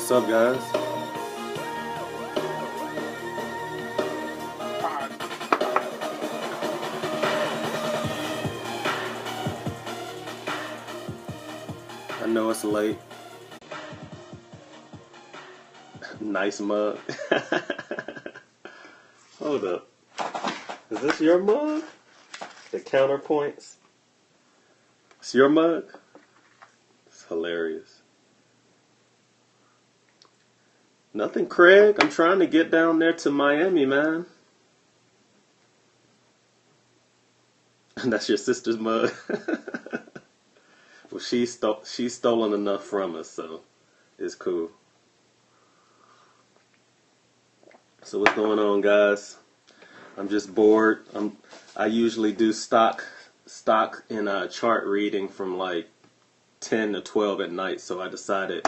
What's up, guys? I know it's late. Nice mug. Hold up. Is this your mug? The counterpoints? It's your mug? It's hilarious. Nothing, Craig. I'm trying to get down there to Miami, man. That's your sister's mug. Well, she's stolen enough from us, so it's cool. So what's going on, guys? I'm just bored. I usually do stock in chart reading from like 10 to 12 at night. So I decided,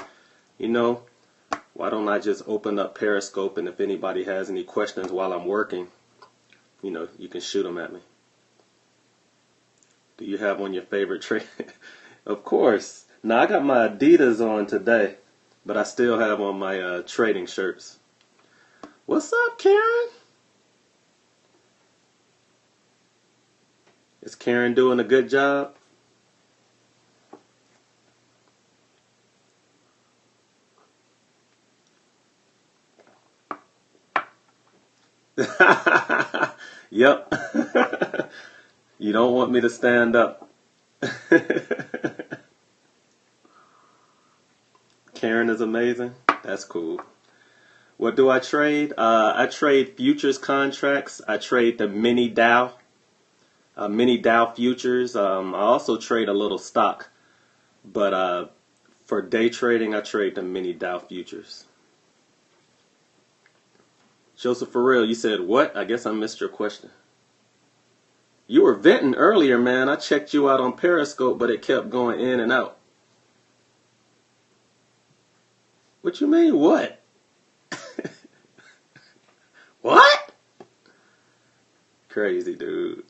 why don't I just open up Periscope, and if anybody has any questions while I'm working, you can shoot them at me. Do you have on your favorite trade? Of course. Now I got my Adidas on today, but I still have on my trading shirts. What's up, Karen? Is Karen doing a good job? Yep. You don't want me to stand up. Karen is amazing. That's cool. What do I trade? I trade futures contracts. I trade the mini Dow futures. I also trade a little stock. But for day trading, I trade the mini Dow futures. Joseph, for real, you said what? I guess I missed your question. You were venting earlier, man. I checked you out on Periscope, but it kept going in and out. What you mean, what? What? Crazy, dude.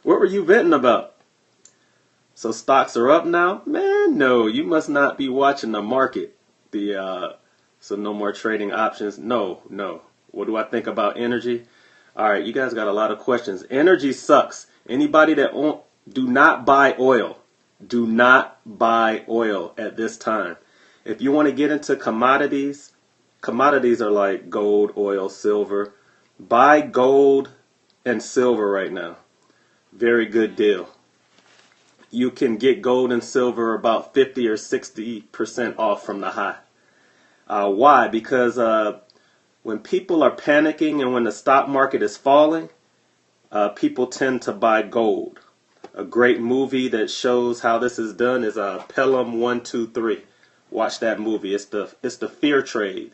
What were you venting about? So stocks are up now? Man, no. You must not be watching the market. So no more trading options? No. What do I think about energy? All right, you guys got a lot of questions. Energy sucks. Anybody that do not buy oil. Do not buy oil at this time. If you want to get into commodities are like gold, oil, silver. Buy gold and silver right now. Very good deal. You can get gold and silver about 50 or 60% off from the high. Why? Because when people are panicking and when the stock market is falling, people tend to buy gold. A great movie that shows how this is done is Pelham 123. Watch that movie. It's the fear trade.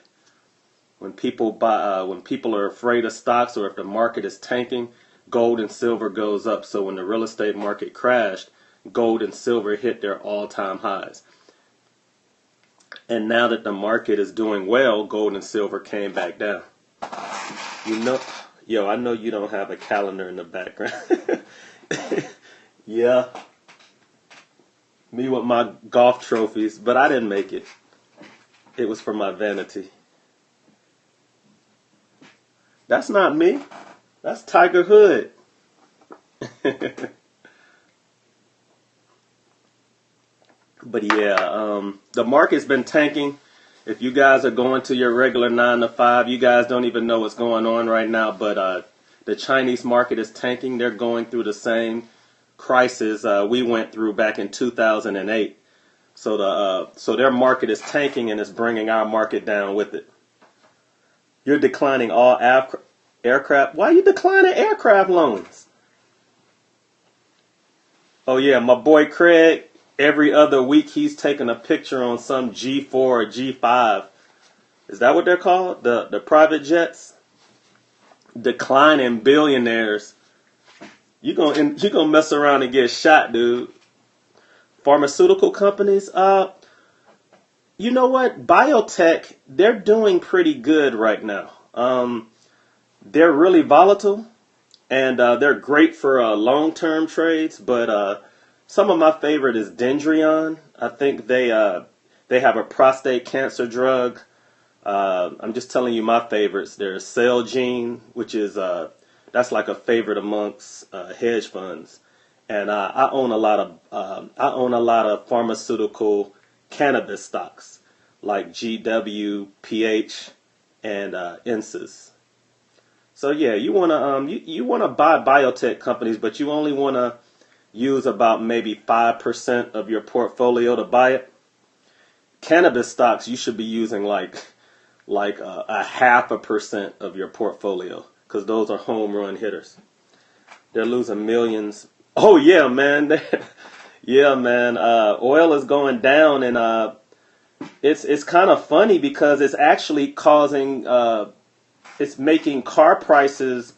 When people are afraid of stocks, or if the market is tanking, gold and silver goes up. So when the real estate market crashed, gold and silver hit their all-time highs. And now that the market is doing well, gold and silver came back down. I know you don't have a calendar in the background. Yeah. Me with my golf trophies, but I didn't make it. It was for my vanity. That's not me. That's Tiger Hood. But yeah, the market's been tanking. If you guys are going to your regular 9 to 5, you guys don't even know what's going on right now. But the Chinese market is tanking. They're going through the same crisis we went through back in 2008. So their market is tanking, and it's bringing our market down with it. You're declining all aircraft. Why are you declining aircraft loans? Oh yeah, my boy Craig. Every other week he's taking a picture on some G4 or G5. Is that what they're called? The private jets? Declining billionaires. You gonna mess around and get shot, dude. Pharmaceutical companies, you know what? Biotech, they're doing pretty good right now. They're really volatile, and they're great for long-term trades, but some of my favorite is Dendrion. I think They have a prostate cancer drug. I'm just telling you my favorites. There's Celgene, which is that's like a favorite amongst hedge funds, and I own a lot of pharmaceutical cannabis stocks like GW, PH, and Insys. So yeah, you wanna buy biotech companies, but you only wanna use about maybe 5% of your portfolio to buy it. Cannabis stocks, you should be using like a 0.5% of your portfolio because those are home run hitters. They're losing millions. Oh yeah, man. Yeah, man. Oil is going down, and it's kind of funny because it's actually causing it's making car prices.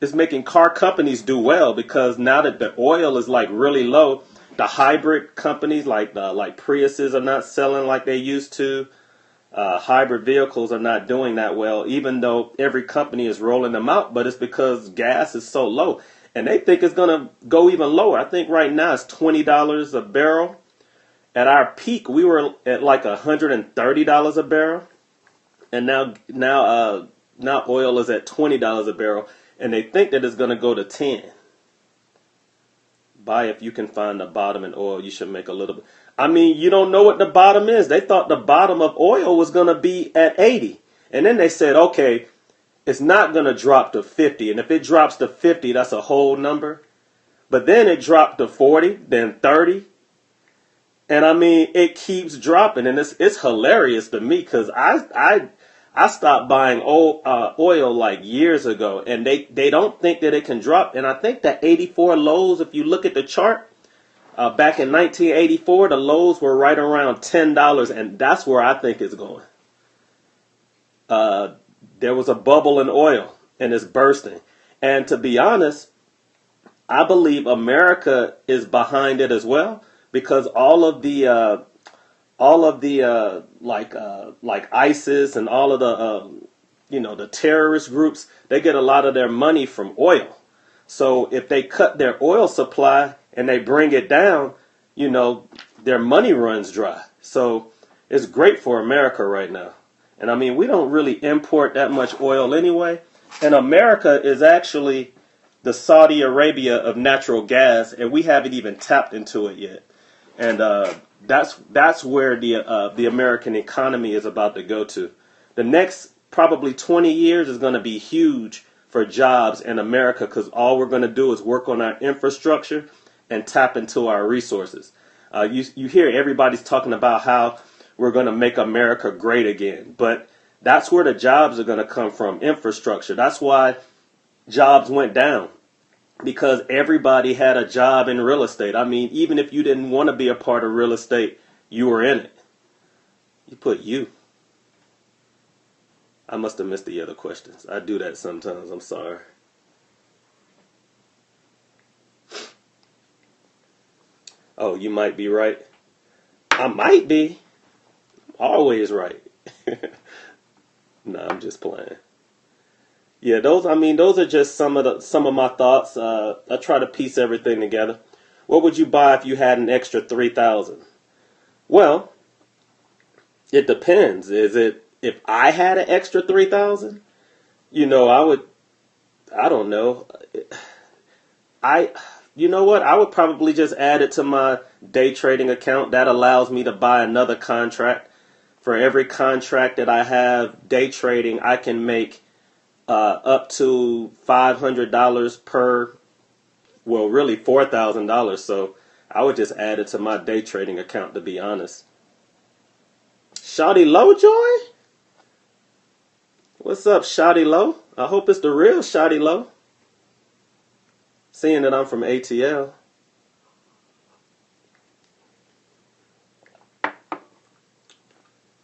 It's making car companies do well because now that the oil is like really low, the hybrid companies like Priuses are not selling like they used to. Hybrid vehicles are not doing that well, even though every company is rolling them out. But it's because gas is so low, and they think it's gonna go even lower. I think right now it's $20 a barrel. At our peak, we were at like $130 a barrel, and now oil is at $20 a barrel, and they think that it's gonna go to 10. Buy if you can find the bottom in oil. You should make a little bit. I mean, you don't know what the bottom is. They thought the bottom of oil was going to be at 80. And then they said, okay, it's not going to drop to 50. And if it drops to 50, that's a whole number. But then it dropped to 40, then 30. And I mean, it keeps dropping. And it's hilarious to me because I stopped buying oil like years ago. And they don't think that it can drop. And I think that 84 lows, if you look at the chart, back in 1984, the lows were right around $10, and that's where I think it's going. There was a bubble in oil, and it's bursting. And to be honest, I believe America is behind it as well because all of the like ISIS and all of the terrorist groups, they get a lot of their money from oil. So if they cut their oil supply and they bring it down, their money runs dry. So it's great for America right now. And I mean, we don't really import that much oil anyway. And America is actually the Saudi Arabia of natural gas, and we haven't even tapped into it yet. And that's where the American economy is about to go to. The next probably 20 years is going to be huge for jobs in America because all we're going to do is work on our infrastructure and tap into our resources. You hear everybody's talking about how we're going to make America great again, but that's where the jobs are going to come from, infrastructure. That's why jobs went down, because everybody had a job in real estate. I mean, even if you didn't want to be a part of real estate, you were in it. You put you. I must have missed the other questions. I do that sometimes. I'm sorry. Oh, you might be right. I might be. Always right. Nah, I'm just playing. Yeah, those are just some of my thoughts. I try to piece everything together. What would you buy if you had an extra 3,000? Well, it depends. Is it if I had an extra 3,000? I would. I don't know. You know what? I would probably just add it to my day trading account. That allows me to buy another contract. For every contract that I have day trading, I can make up to $500 per, well, really $4,000. So I would just add it to my day trading account, to be honest. Shawty Low Joy? What's up, Shawty Low? I hope it's the real Shawty Low. Seeing that I'm from ATL.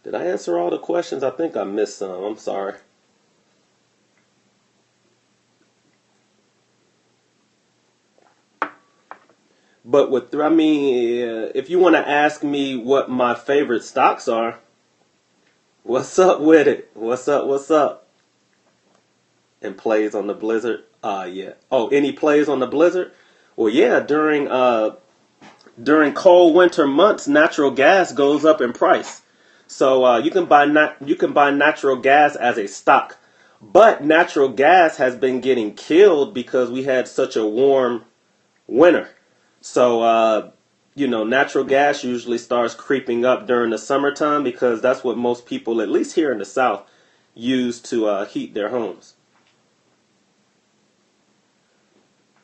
Did I answer all the questions? I think I missed some. I'm sorry. But if you want to ask me what my favorite stocks are, what's up with it? What's up? And plays on the Blizzard? Yeah. Oh, any plays on the Blizzard? Well, yeah, during During cold winter months, natural gas goes up in price. So you can buy natural gas as a stock, but natural gas has been getting killed because we had such a warm winter. So natural gas usually starts creeping up during the summertime because that's what most people, at least here in the South, use to heat their homes.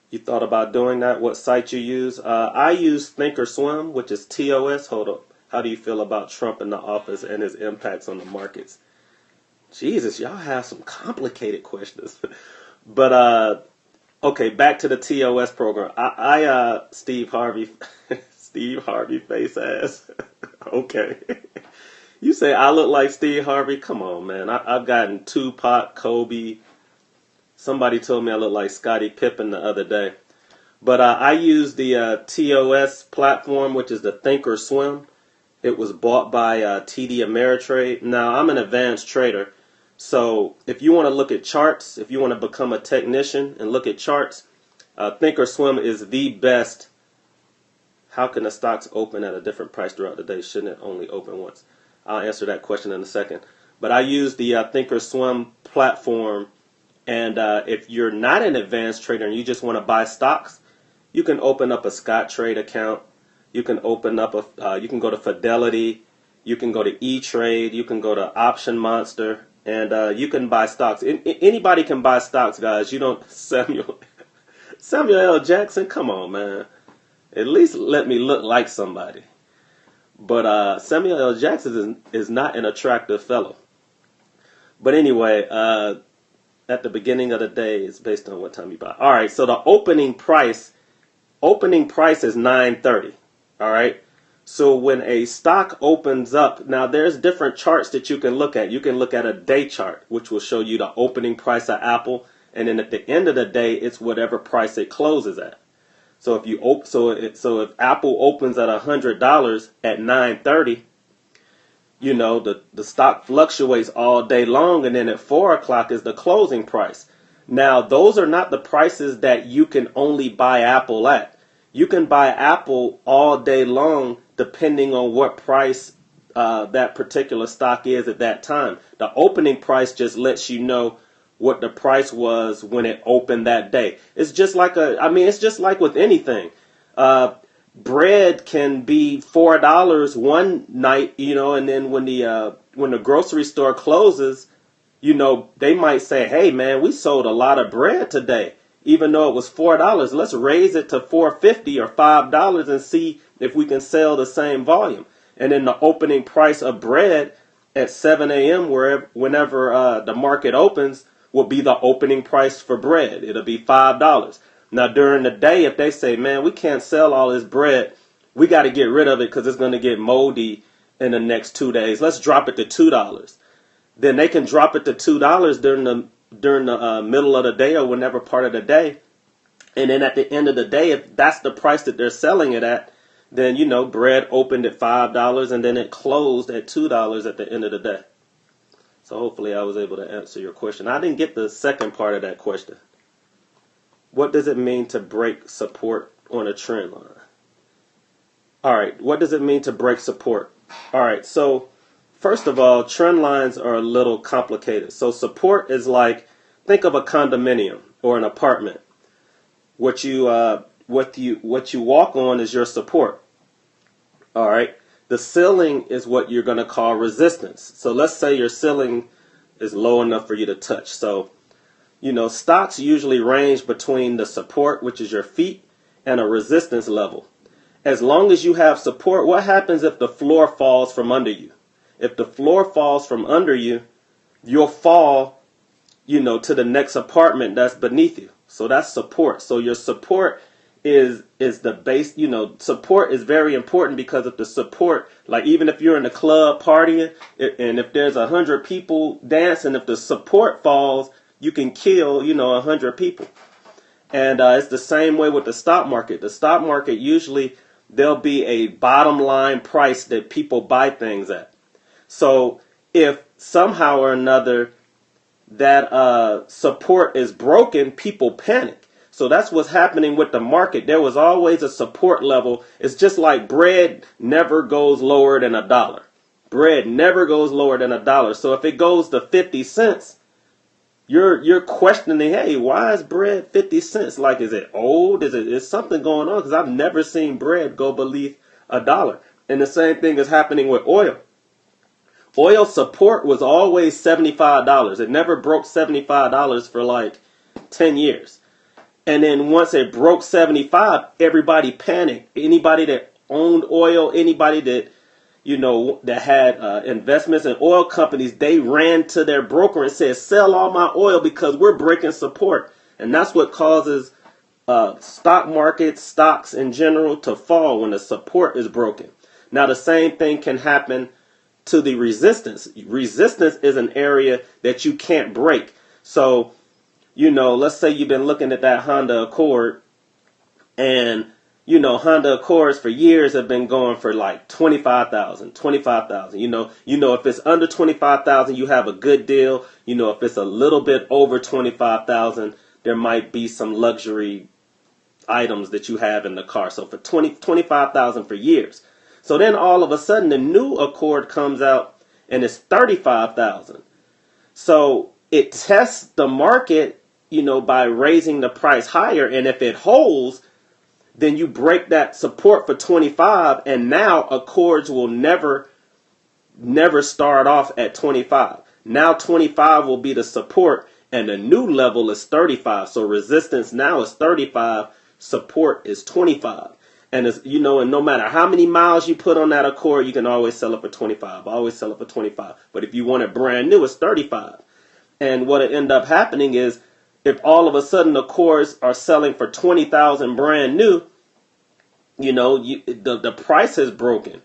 You thought about doing that? What site you use? I use Thinkorswim, which is TOS. Hold up. How do you feel about Trump in the office and his impacts on the markets? Jesus, y'all have some complicated questions. But okay, back to the TOS program. Steve Harvey, Steve Harvey face ass. Okay. You say I look like Steve Harvey? Come on, man. I've gotten Tupac, Kobe. Somebody told me I look like Scottie Pippen the other day. But I use the TOS platform, which is the Thinkorswim. It was bought by TD Ameritrade. Now, I'm an advanced trader. So if you want to look at charts, if you want to become a technician and look at charts, Thinkorswim is the best. How can the stocks open at a different price throughout the day? Shouldn't it only open once? I'll answer that question in a second. But I use the Thinkorswim platform. And if you're not an advanced trader and you just want to buy stocks, you can open up a Scottrade account. You can open up you can go to Fidelity. You can go to E-Trade. You can go to Option Monster. And you can buy stocks. Anybody can buy stocks, guys. You don't, Samuel L. Jackson, come on, man. At least let me look like somebody. But Samuel L. Jackson is not an attractive fellow. But anyway, at the beginning of the day, it's based on what time you buy. All right, so the opening price is 9:30. All right. So when a stock opens up, now there's different charts that you can look at. You can look at a day chart, which will show you the opening price of Apple, and then at the end of the day, it's whatever price it closes at. So if if Apple opens at $100 at 9:30, the stock fluctuates all day long, and then at 4 o'clock is the closing price. Now, those are not the prices that you can only buy Apple at. You can buy Apple all day long depending on what price that particular stock is at that time. The opening price just lets you know what the price was when it opened that day. It's just like with anything. Bread can be $4 one night, and then when the grocery store closes, they might say, "Hey, man, we sold a lot of bread today, even though it was $4. Let's raise it to $4.50 or $5 and see if we can sell the same volume." And then the opening price of bread at 7 a.m. whenever the market opens will be the opening price for bread. It'll be $5. Now, during the day, if they say, "Man, we can't sell all this bread. We got to get rid of it because it's going to get moldy in the next 2 days. Let's drop it to $2. Then they can drop it to $2 during the middle of the day or whenever part of the day. And then at the end of the day, if that's the price that they're selling it at, then, bread opened at $5 and then it closed at $2 at the end of the day. So hopefully I was able to answer your question. I didn't get the second part of that question. What does it mean to break support on a trend line? All right, what does it mean to break support? All right, so first of all, trend lines are a little complicated. So support is like, think of a condominium or an apartment. What you walk on is your support. All right, the ceiling is what you're going to call resistance. So let's say your ceiling is low enough for you to touch. So stocks usually range between the support, which is your feet, and a resistance level. As long as you have support, what happens if the floor falls from under you? If the floor falls from under you, you'll fall, to the next apartment that's beneath you. So that's support. So your support is the base. Support is very important because if the support, like even if you're in the club partying, and if there's 100 people dancing, if the support falls, you can kill, 100 people. And it's the same way with the stock market. The stock market, usually there'll be a bottom line price that people buy things at. So if somehow or another that support is broken, people panic. So that's what's happening with the market. There was always a support level. It's just like bread never goes lower than $1. Bread never goes lower than $1. So if it goes to 50 cents, you're questioning, hey, why is bread 50 cents? Like, is it old? Is something going on? Because I've never seen bread go beneath $1. And the same thing is happening with oil. Oil support was always $75. It never broke $75 for like 10 years. And then once it broke 75, everybody panicked. Anybody that owned oil, anybody that, that had investments in oil companies, they ran to their broker and said, sell all my oil because we're breaking support. And that's what causes stock markets, stocks in general, to fall when the support is broken. Now, the same thing can happen to the resistance. Resistance is an area that you can't break. So, let's say you've been looking at that Honda Accord, and, Honda Accords for years have been going for like 25,000. If it's under 25,000, you have a good deal. If it's a little bit over 25,000, there might be some luxury items that you have in the car. So for 25,000 for years. So then all of a sudden the new Accord comes out and it's 35,000. So it tests the market, by raising the price higher. And if it holds, then you break that support for 25. And now Accords will never start off at 25. Now 25 will be the support and the new level is 35. So resistance now is 35. Support is 25. And and no matter how many miles you put on that Accord, you can always sell it for 25. Always sell it for 25. But if you want it brand new, it's 35. And what it end up happening is, if all of a sudden Accords are selling for 20,000 brand new, the price is broken,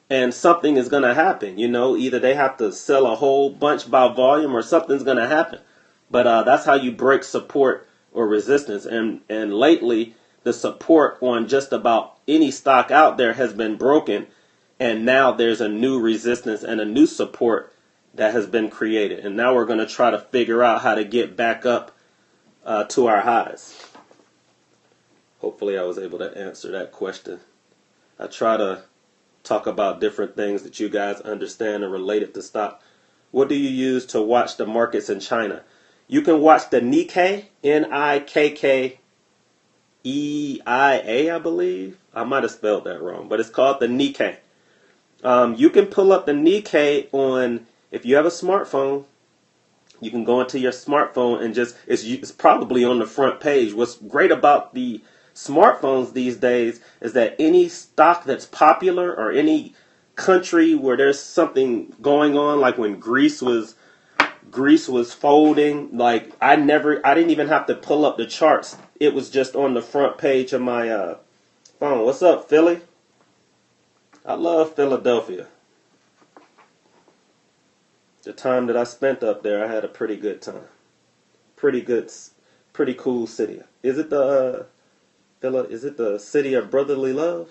and something is going to happen. Either they have to sell a whole bunch by volume, or something's going to happen. But that's how you break support or resistance. And lately, the support on just about any stock out there has been broken, and now there's a new resistance and a new support that has been created. And now we're going to try to figure out how to get back up to our highs. Hopefully I was able to answer that question. I try to talk about different things that you guys understand and relate it to stock. What do you use to watch the markets in China? You can watch the Nikkei, Nikkeia, I believe. I might have spelled that wrong, but it's called the Nikkei. You can pull up the Nikkei on, if you have a smartphone, you can go into your smartphone and it's probably on the front page. What's great about the smartphones these days is that any stock that's popular, or any country where there's something going on, like when Greece was folding, like I didn't even have to pull up the charts. It was just on the front page of my phone. What's up, Philly? I love Philadelphia. The time that I spent up there, I had a pretty good time. Pretty cool city. Is it the city of brotherly love?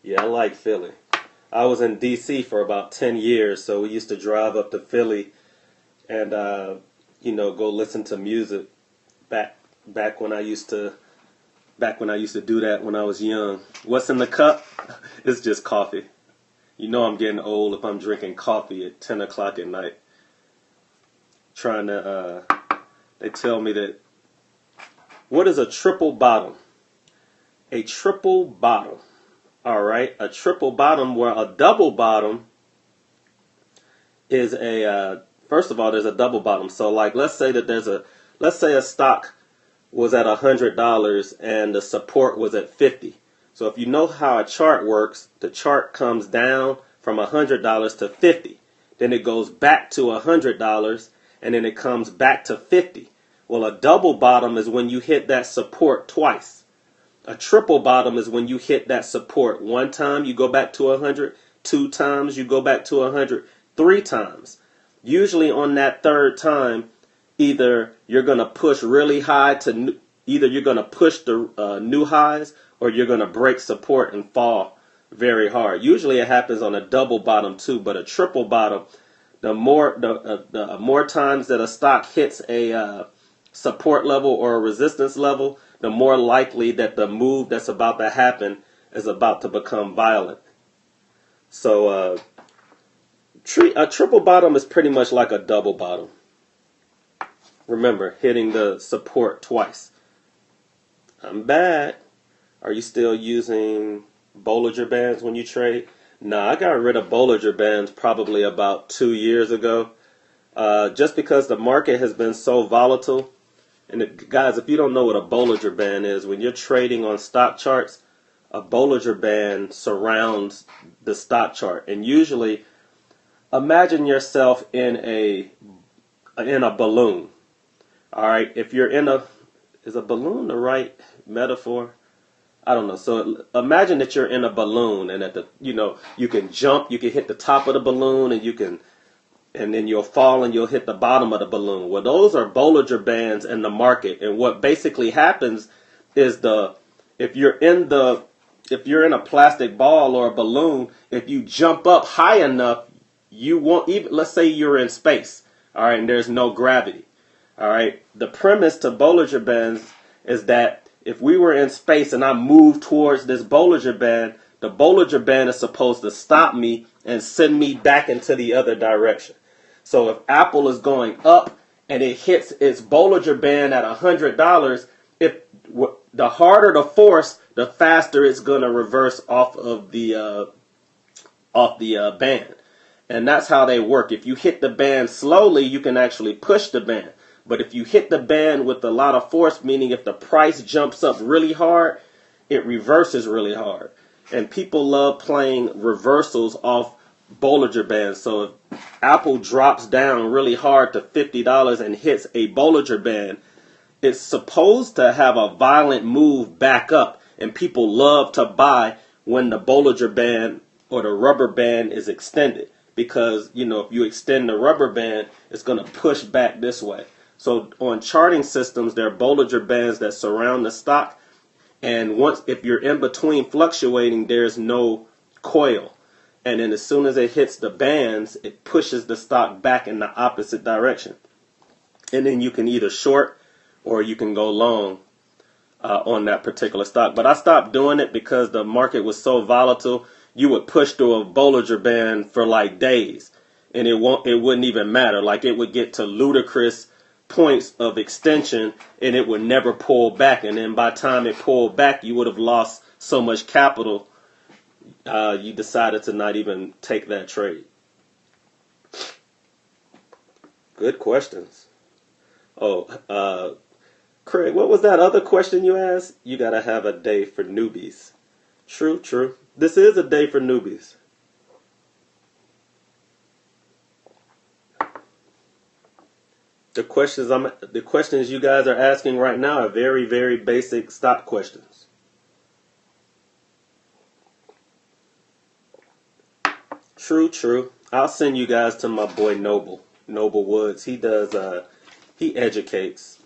Yeah, I like Philly. I was in D.C. for about 10 years, so we used to drive up to Philly and go listen to music back when I used to do that when I was young. What's in the cup? It's just coffee. I'm getting old if I'm drinking coffee at 10 o'clock at night. They tell me that, what is a triple bottom? A triple bottom. All right, a triple bottom, where a double bottom is first of all, there's a double bottom. So like, let's say a stock was at $100 and the support was at 50. So if you know how a chart works, the chart comes down from $100 to 50. Then it goes back to $100 and then it comes back to 50. Well, a double bottom is when you hit that support twice. A triple bottom is when you hit that support one time, you go back to 100, two times, you go back to 100, three times. Usually on that third time, either you're going to push really high either you're going to push the new highs, or you're going to break support and fall very hard. Usually it happens on a double bottom too, but a triple bottom, the more times that a stock hits a support level or a resistance level, the more likely that the move that's about to happen is about to become violent. So a triple bottom is pretty much like a double bottom. Remember, hitting the support twice. I'm back. Are you still using Bollinger Bands when you trade? Nah, I got rid of Bollinger Bands probably about 2 years ago. Just because the market has been so volatile. And guys, if you don't know what a Bollinger Band is, when you're trading on stock charts, a Bollinger Band surrounds the stock chart. And usually, imagine yourself in a balloon. All right, if you're is a balloon the right metaphor? I don't know. So imagine that you're in a balloon, and you can jump, you can hit the top of the balloon, and then you'll fall and you'll hit the bottom of the balloon. Well, those are Bollinger Bands in the market, and what basically happens is if you're in a plastic ball or a balloon, if you jump up high enough, you won't even. Let's say you're in space, all right, and there's no gravity. All right. The premise to Bollinger Bands is that if we were in space and I moved towards this Bollinger Band, the Bollinger Band is supposed to stop me and send me back into the other direction. So if Apple is going up and it hits its Bollinger Band at $100, the harder the force, the faster it's going to reverse off the band. And that's how they work. If you hit the band slowly, you can actually push the band. But if you hit the band with a lot of force, meaning if the price jumps up really hard, it reverses really hard. And people love playing reversals off Bollinger Bands. So if Apple drops down really hard to $50 and hits a Bollinger Band, it's supposed to have a violent move back up. And people love to buy when the Bollinger Band or the rubber band is extended. Because, if you extend the rubber band, it's going to push back this way. So on charting systems, there are Bollinger Bands that surround the stock. And if you're in between fluctuating, there's no coil. And then as soon as it hits the bands, it pushes the stock back in the opposite direction. And then you can either short or you can go long on that particular stock. But I stopped doing it because the market was so volatile. You would push through a Bollinger Band for like days, and it wouldn't even matter. Like it would get to ludicrous points of extension, and it would never pull back. And then by the time it pulled back, you would have lost so much capital. You decided to not even take that trade. Good questions. Oh, Craig, what was that other question you asked? You gotta have a day for newbies. True. This is a day for newbies. The questions you guys are asking right now are very, very basic stock questions. True. I'll send you guys to my boy Noble Woods. He does. He educates.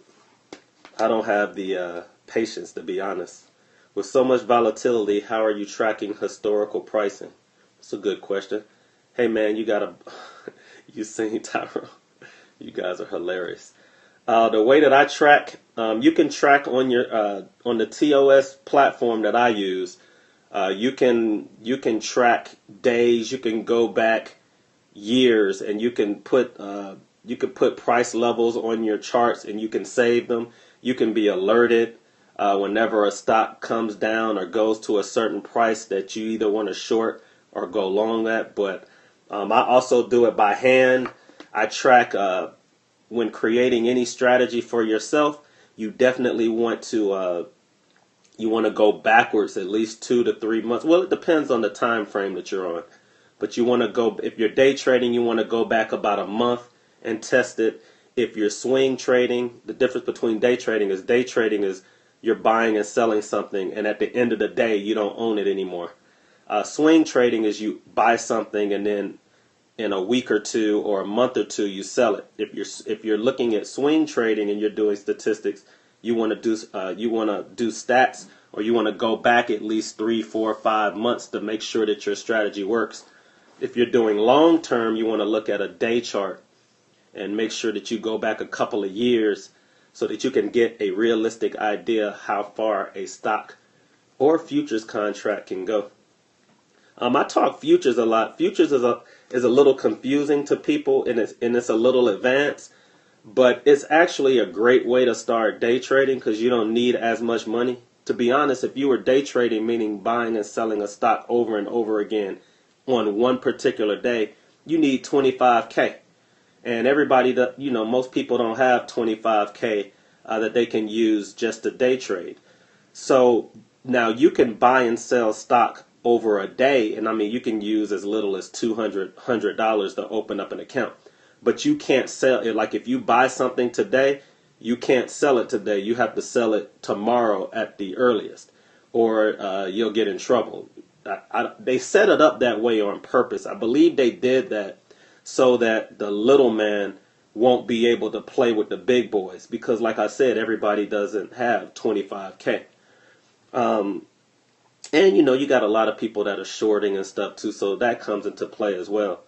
I don't have the patience, to be honest. With so much volatility, how are you tracking historical pricing? That's a good question. Hey man, you seen Tyrone? You guys are hilarious. The way that I track, you can track on your on the TOS platform that I use. You can track days. You can go back years, and you can put price levels on your charts, and you can save them. You can be alerted whenever a stock comes down or goes to a certain price that you either want to short or go long at. But I also do it by hand. I track when creating any strategy for yourself. You definitely want to go backwards at least 2 to 3 months. Well, it depends on the time frame that you're on. But you want to go, if you're day trading, you want to go back about a month and test it. If you're swing trading, the difference between day trading is you're buying and selling something, and at the end of the day, you don't own it anymore. Swing trading is you buy something and then in a week or two or a month or two you sell it. If you're looking at swing trading and you're doing statistics, you want to do stats or you want to go back at least 3, 4, 5 months to make sure that your strategy works. If you're doing long term, you want to look at a day chart and make sure that you go back a couple of years so that you can get a realistic idea how far a stock or futures contract can go. I talk futures a lot. Futures is a little confusing to people, and it's a little advanced, but it's actually a great way to start day trading because you don't need as much money. To be honest, if you were day trading, meaning buying and selling a stock over and over again on one particular day, you need 25K. And everybody that, most people don't have 25K that they can use just to day trade. So now you can buy and sell stock over a day, and I mean you can use as little as $200 to open up an account. But you can't sell it. Like if you buy something today, you can't sell it today. You have to sell it tomorrow at the earliest, or you'll get in trouble. They set it up that way on purpose. I believe they did that so that the little man won't be able to play with the big boys. Because like I said, everybody doesn't have 25K. And you got a lot of people that are shorting and stuff too, so that comes into play as well.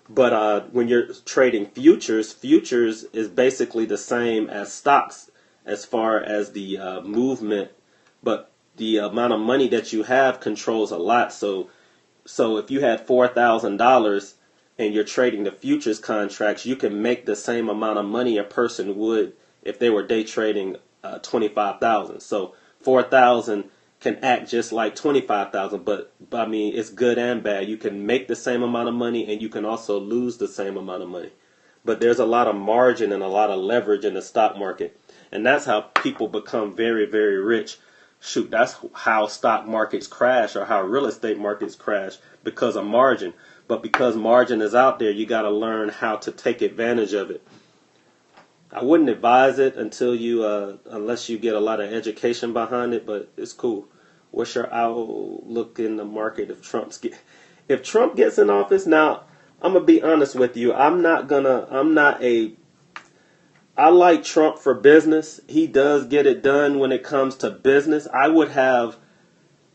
But when you're trading futures is basically the same as stocks as far as the movement, but the amount of money that you have controls a lot. So if you had $4,000 and you're trading the futures contracts, you can make the same amount of money a person would if they were day trading 25,000. So 4,000 can act just like 25,000, but I mean it's good and bad. You can make the same amount of money and you can also lose the same amount of money. But there's a lot of margin and a lot of leverage in the stock market, and that's how people become very, very rich. Shoot, that's how stock markets crash or how real estate markets crash, because of margin. But because margin is out there, you got to learn how to take advantage of it. I wouldn't advise it until unless you get a lot of education behind it, but it's cool. What's your outlook in the market if Trump gets in office? Now, I'm gonna be honest with you. I like Trump for business. He does get it done when it comes to business. I'd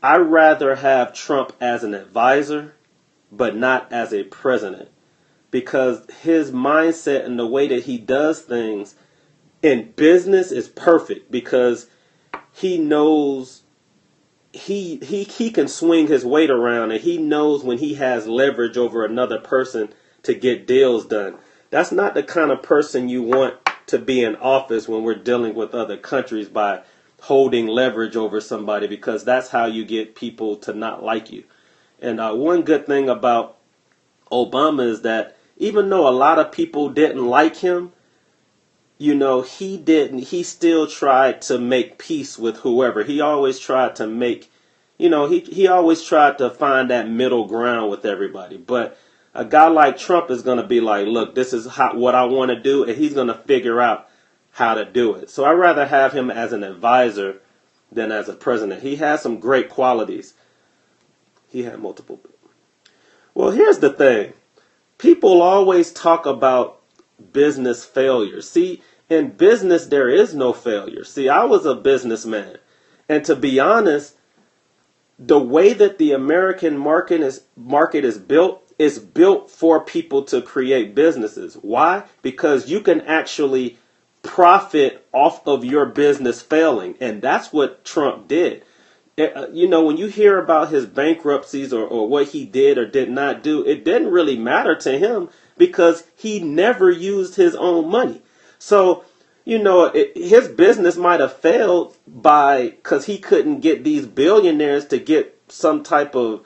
rather have Trump as an advisor, but not as a president. Because his mindset and the way that he does things in business is perfect, because he knows he can swing his weight around, and he knows when he has leverage over another person to get deals done. That's not the kind of person you want to be in office when we're dealing with other countries by holding leverage over somebody, because that's how you get people to not like you. And one good thing about Obama is that even though a lot of people didn't like him, he still tried to make peace with whoever. He always tried to make, he always tried to find that middle ground with everybody. But a guy like Trump is going to be like, look, this is what I want to do, and he's going to figure out how to do it. So I'd rather have him as an advisor than as a president. He has some great qualities. He had multiple. Well, here's the thing. People always talk about business failure. See, in business, there is no failure. See, I was a businessman. And to be honest, the way that the American market is built for people to create businesses. Why? Because you can actually profit off of your business failing. And that's what Trump did. When you hear about his bankruptcies or what he did or did not do, it didn't really matter to him because he never used his own money. So, his business might have failed because he couldn't get these billionaires to get some type of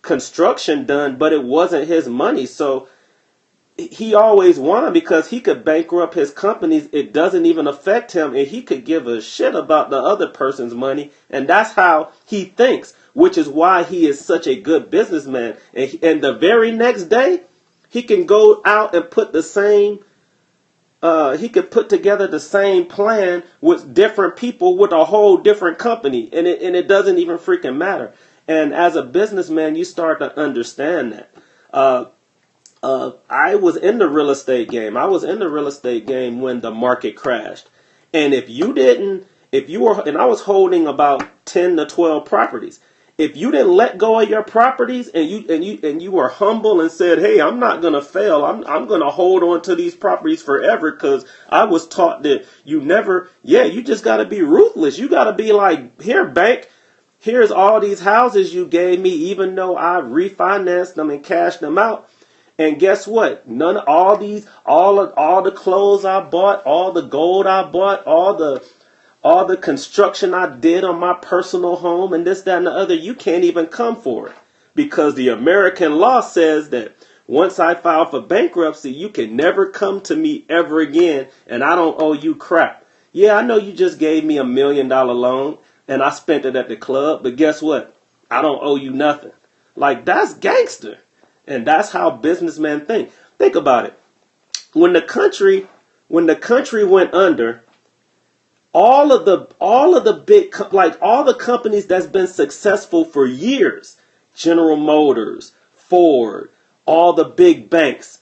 construction done, but it wasn't his money. So he always won because he could bankrupt his companies. It doesn't even affect him, and he could give a shit about the other person's money. And that's how he thinks, which is why he is such a good businessman. And the very next day, he can go out and put the same, he could put together the same plan with different people with a whole different company. And it doesn't even freaking matter. And as a businessman, you start to understand that. I was in the real estate game. I was in the real estate game when the market crashed. And if you didn't If you were, and I was holding about 10 to 12 properties. If you didn't let go of your properties and you were humble and said, "Hey, I'm not gonna fail. I'm gonna hold on to these properties forever," because I was taught that you never. Yeah, you just got to be ruthless. You got to be like, "Here, bank. Here's all these houses you gave me, even though I refinanced them and cashed them out." And guess what? None of all the clothes I bought, all the gold I bought, all the construction I did on my personal home and this, that, and the other, you can't even come for it. Because the American law says that once I file for bankruptcy, you can never come to me ever again and I don't owe you crap. Yeah, I know you just gave me $1 million loan and I spent it at the club, but guess what? I don't owe you nothing. Like, that's gangster. And that's how businessmen think. Think about it. When the country went under, all of the all the companies that's been successful for years, General Motors, Ford, all the big banks,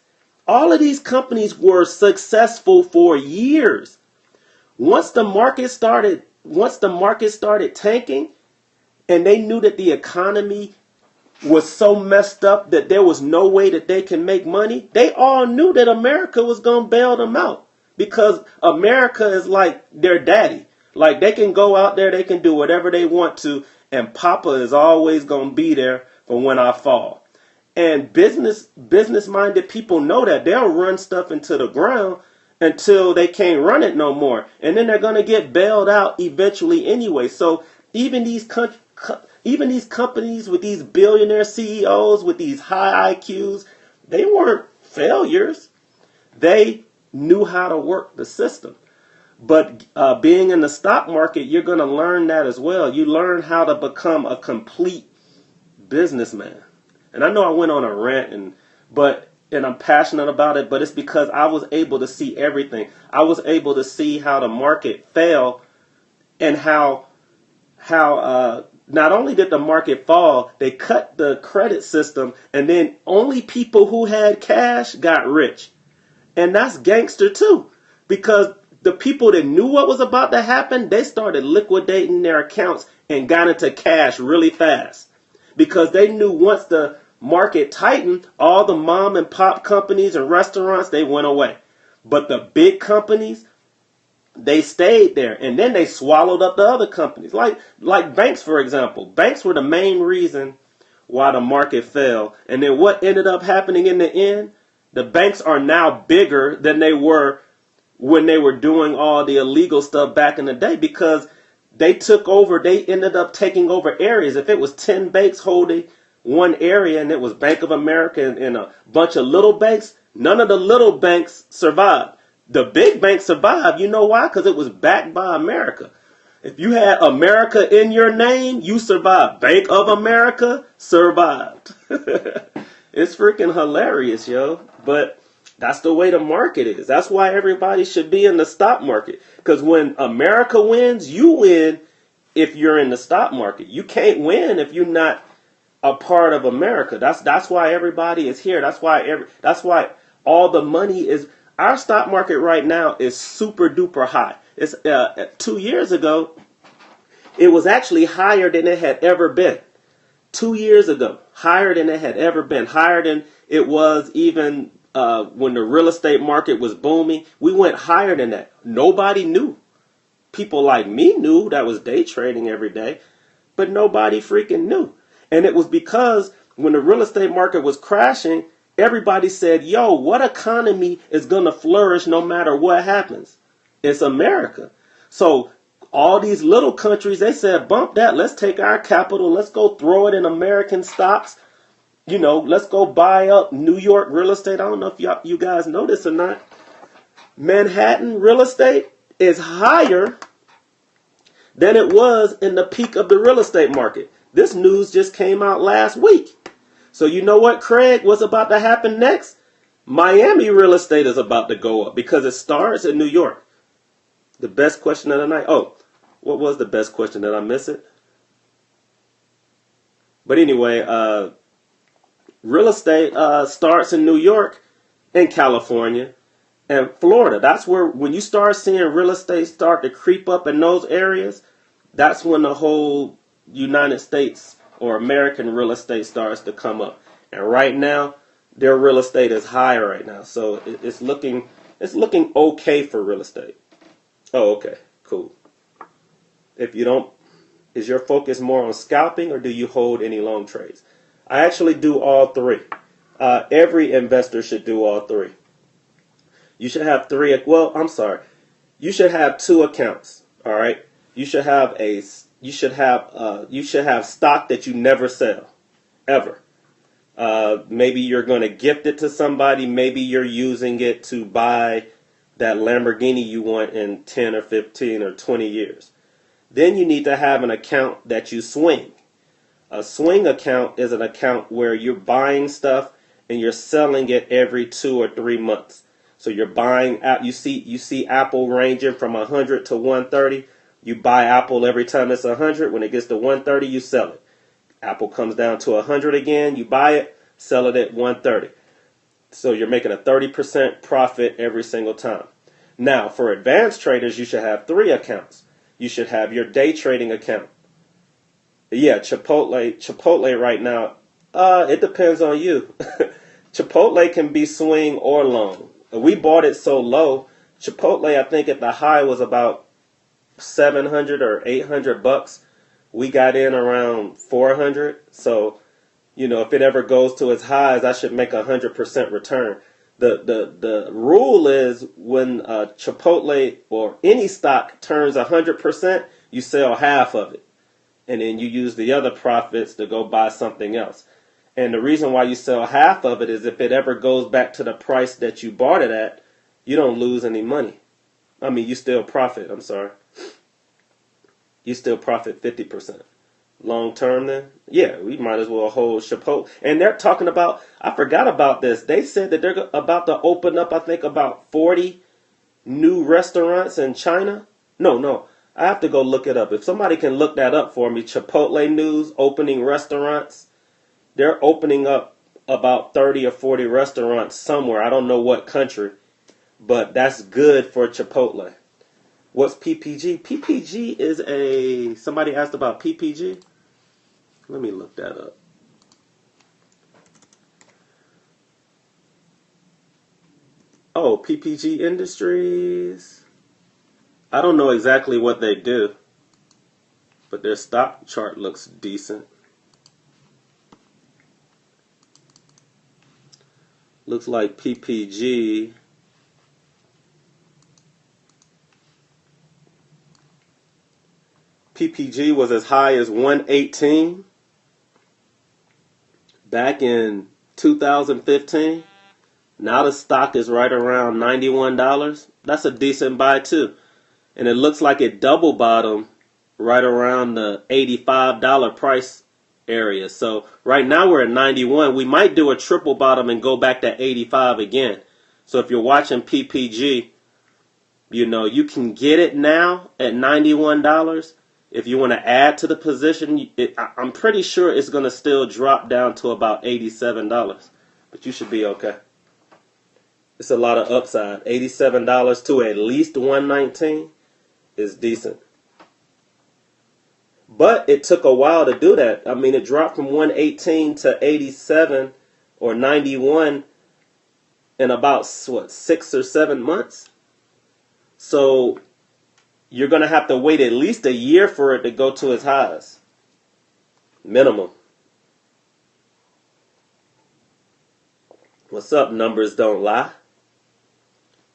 all of these companies were successful for years. Once the market started tanking and they knew that the economy was so messed up that there was no way that they can make money, they all knew that America was going to bail them out because America is like their daddy. Like, they can go out there, they can do whatever they want to, and Papa is always going to be there for when I fall. And business-minded people know that. They'll run stuff into the ground until they can't run it no more. And then they're going to get bailed out eventually anyway. So even these companies with these billionaire CEOs with these high IQs, they weren't failures. They knew how to work the system. But being in the stock market, you're going to learn that as well. You learn how to become a complete businessman. And I know I went on a rant, and I'm passionate about it, but it's because I was able to see everything. I was able to see how the market fell and how not only did the market fall, they cut the credit system, and then only people who had cash got rich. And that's gangster too, because the people that knew what was about to happen, they started liquidating their accounts and got into cash really fast. Because they knew once the market tightened, all the mom and pop companies and restaurants, they went away. But the big companies, they stayed there, and then they swallowed up the other companies. Like banks, for example. Banks were the main reason why the market fell. And then what ended up happening in the end? The banks are now bigger than they were when they were doing all the illegal stuff back in the day, because they ended up taking over areas. If it was 10 banks holding one area and it was Bank of America and a bunch of little banks, none of the little banks survived. The big banks survived. You know why? Because it was backed by America. If you had America in your name, you survived. Bank of America survived. It's freaking hilarious, yo. But that's the way the market is. That's why everybody should be in the stock market. Because when America wins, you win if you're in the stock market. You can't win if you're not a part of America. That's why everybody is here. That's why all the money is. Our stock market right now is super duper high. It's 2 years ago, it was actually higher than it had ever been. 2 years ago, higher than it had ever been. Higher than it was even when the real estate market was booming. We went higher than that. Nobody knew. People like me knew that was day trading every day, but nobody freaking knew. And it was because when the real estate market was crashing, everybody said, yo, what economy is going to flourish no matter what happens? It's America. So all these little countries, they said, bump that. Let's take our capital. Let's go throw it in American stocks. You know, let's go buy up New York real estate. I don't know if you guys know this or not. Manhattan real estate is higher than it was in the peak of the real estate market. This news just came out last week. So you know what, Craig? What's about to happen next? Miami real estate is about to go up because it starts in New York. The best question of the night. Oh, what was the best question? Did I miss it? But anyway, real estate starts in New York and California. And Florida, that's where when you start seeing real estate start to creep up in those areas, that's when the whole United States or American real estate starts to come up. And right now, their real estate is high right now, so it's looking okay for real estate. Oh, okay, cool. If you don't, is your focus more on scalping or do you hold any long trades? I actually do all three. Every investor should do all three. You should have three. Well, I'm sorry. You should have two accounts. All right. You should have a. You should have stock that you never sell, ever. Maybe you're going to gift it to somebody. Maybe you're using it to buy that Lamborghini you want in 10 or 15 or 20 years. Then you need to have an account that you swing. A swing account is an account where you're buying stuff and you're selling it every 2 or 3 months. So you're buying out. You see Apple ranging from 100 to 130. You buy Apple every time it's 100. When it gets to 130, you sell it. Apple comes down to 100 again. You buy it, sell it at 130. So you're making a 30% profit every single time. Now, for advanced traders, you should have three accounts. You should have your day trading account. Yeah, Chipotle right now, it depends on you. Chipotle can be swing or long. We bought it so low. Chipotle, I think at the high was about 700 or 800 bucks. We got in around 400. So, if it ever goes to its highs, I should make 100% return. The rule is when Chipotle or any stock turns 100%, you sell half of it. And then you use the other profits to go buy something else. And the reason why you sell half of it is if it ever goes back to the price that you bought it at, you don't lose any money. I mean, you still profit. I'm sorry. You still profit 50%. Long term then? Yeah, we might as well hold Chipotle. And they're talking about, I forgot about this. They said that they're about to open up, I think, about 40 new restaurants in China. No. I have to go look it up. If somebody can look that up for me, Chipotle news, opening restaurants. They're opening up about 30 or 40 restaurants somewhere. I don't know what country, but that's good for Chipotle. What's PPG? PPG is somebody asked about PPG. Let me look that up. Oh, PPG Industries. I don't know exactly what they do, but their stock chart looks decent. Looks like PPG was as high as 118 back in 2015. Now the stock is right around $91. That's a decent buy too. And it looks like it double bottomed right around the $85 price area. So right now we're at 91. We might do a triple bottom and go back to 85 again. So if you're watching PPG, you can get it now at $91. If you want to add to the position, I'm pretty sure it's going to still drop down to about $87. But you should be okay. It's a lot of upside. $87 to at least $119 is decent. But it took a while to do that. I mean, it dropped from 118 to 87 or 91 in about, 6 or 7 months? So you're going to have to wait at least a year for it to go to its highs. Minimum. What's up? Numbers don't lie.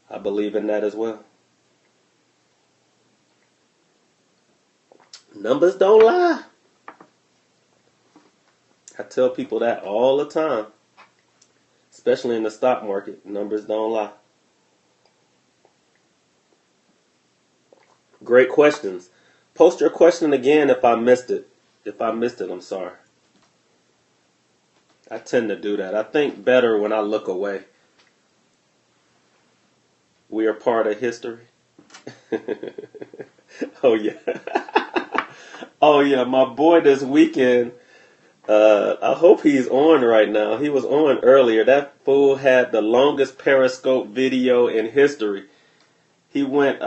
I believe in that as well. Numbers don't lie. I tell people that all the time. Especially in the stock market. Numbers don't lie. Great questions. Post your question again if I missed it. If I missed it, I'm sorry. I tend to do that. I think better when I look away. We are part of history. Oh, yeah. Oh, yeah. My boy this weekend, I hope he's on right now. He was on earlier. That fool had the longest periscope video in history. He went,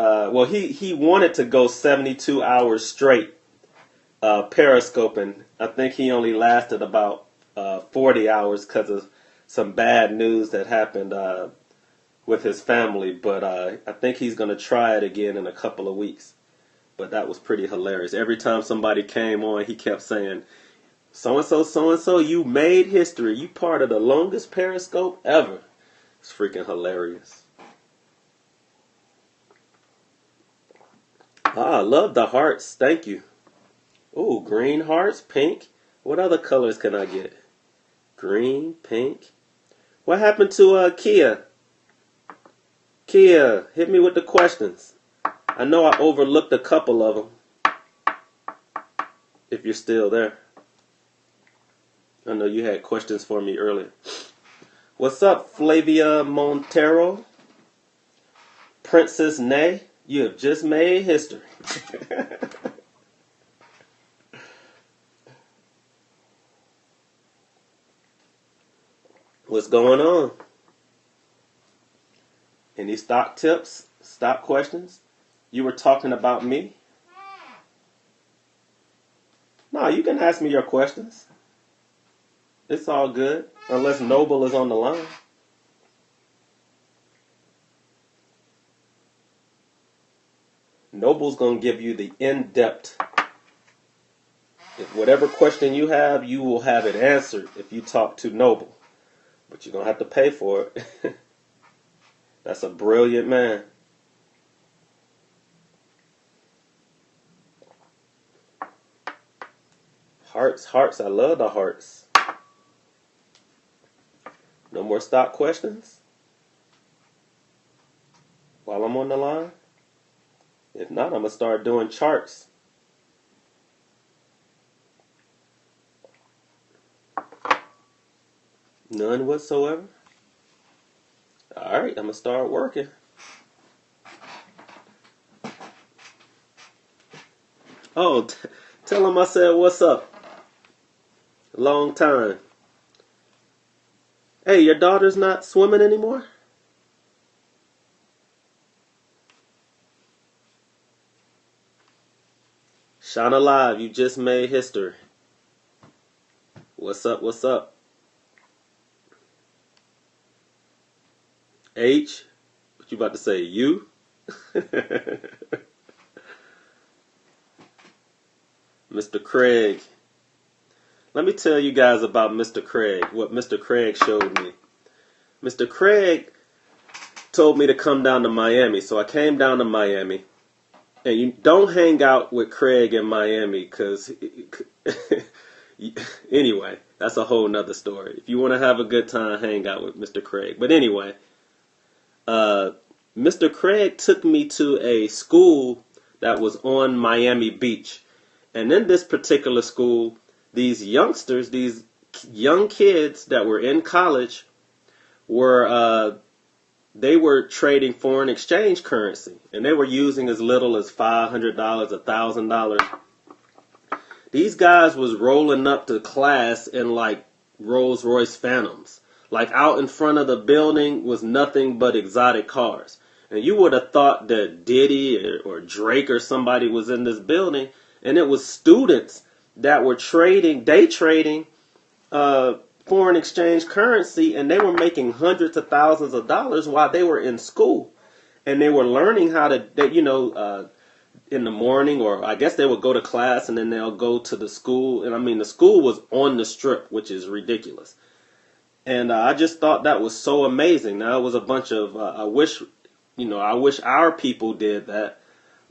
he wanted to go 72 hours straight periscoping. I think he only lasted about 40 hours because of some bad news that happened with his family. But I think he's going to try it again in a couple of weeks. But that was pretty hilarious. Every time somebody came on, he kept saying, so and so, you made history. You part of the longest periscope ever. It's freaking hilarious. I love the hearts. Thank you. Ooh, green hearts, pink. What other colors can I get? Green, pink. What happened to Kia? Kia, hit me with the questions. I know I overlooked a couple of them. If you're still there. I know you had questions for me earlier. What's up, Flavia Montero? Princess Nay, you have just made history. What's going on? Any stock tips? Stock questions? You were talking about me? No, you can ask me your questions. It's all good, unless Noble is on the line. Noble's going to give you the in-depth. If whatever question you have, you will have it answered if you talk to Noble. But you're going to have to pay for it. That's a brilliant man. Hearts, hearts. I love the hearts. No more stock questions? While I'm on the line? If not, I'm going to start doing charts. None whatsoever? Alright, I'm going to start working. Oh, tell him I said what's up. Long time. Hey, your daughter's not swimming anymore? Shine alive, you just made history. What's up, what's up? H, what you about to say, you? Mr. Craig. Let me tell you guys about Mr. Craig, what Mr. Craig showed me. Mr. Craig told me to come down to Miami, so I came down to Miami. And you don't hang out with Craig in Miami, because anyway, that's a whole nother story. If you want to have a good time, hang out with Mr. Craig. But anyway, Mr. Craig took me to a school that was on Miami Beach. And in this particular school, these youngsters, these young kids that were in college, they were trading foreign exchange currency. And they were using as little as $500, $1,000. These guys was rolling up to class in like Rolls Royce Phantoms. Like out in front of the building was nothing but exotic cars. And you would have thought that Diddy or Drake or somebody was in this building. And it was students that were day trading foreign exchange currency. And they were making hundreds of thousands of dollars while they were in school. And they were learning how to, in the morning, or I guess they would go to class and then they'll go to the school. And I mean, the school was on the strip, which is ridiculous. And I just thought that was so amazing. Now, it was a bunch of, I wish our people did that.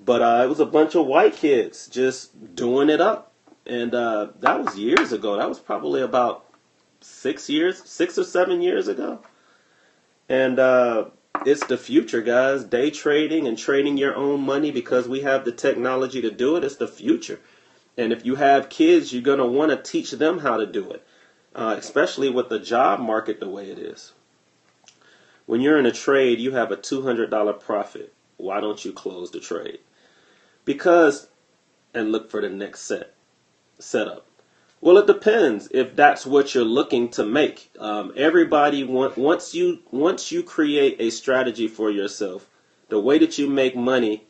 But it was a bunch of white kids just doing it up. And that was years ago. That was probably about 6 or 7 years ago. And it's the future, guys. Day trading and trading your own money, because we have the technology to do it. It's the future. And if you have kids, you're going to want to teach them how to do it. Especially with the job market the way it is. When you're in a trade, you have a $200 profit. Why don't you close the trade? Because, and look for the next setup. Well, it depends if that's what you're looking to make. Everybody once you create a strategy for yourself, the way that you make money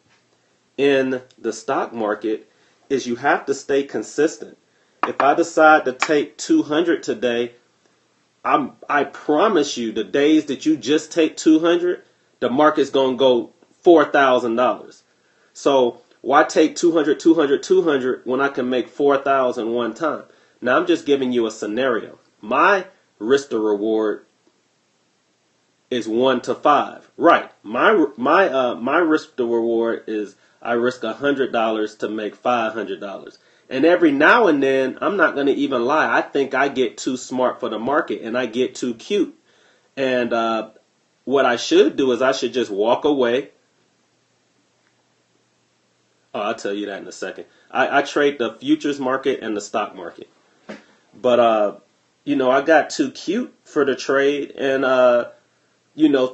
in the stock market is you have to stay consistent. If I decide to take 200 today, I promise you, the days that you just take 200, the market's gonna go $4,000. So why take 200, 200, 200 when I can make 4,000 one time? Now I'm just giving you a scenario. My risk to reward is 1 to 5. Right. My risk to reward is I risk $100 to make $500. And every now and then, I'm not going to even lie, I think I get too smart for the market and I get too cute. And what I should do is I should just walk away. Oh, I'll tell you that in a second. I trade the futures market and the stock market. But, I got too cute for the trade and,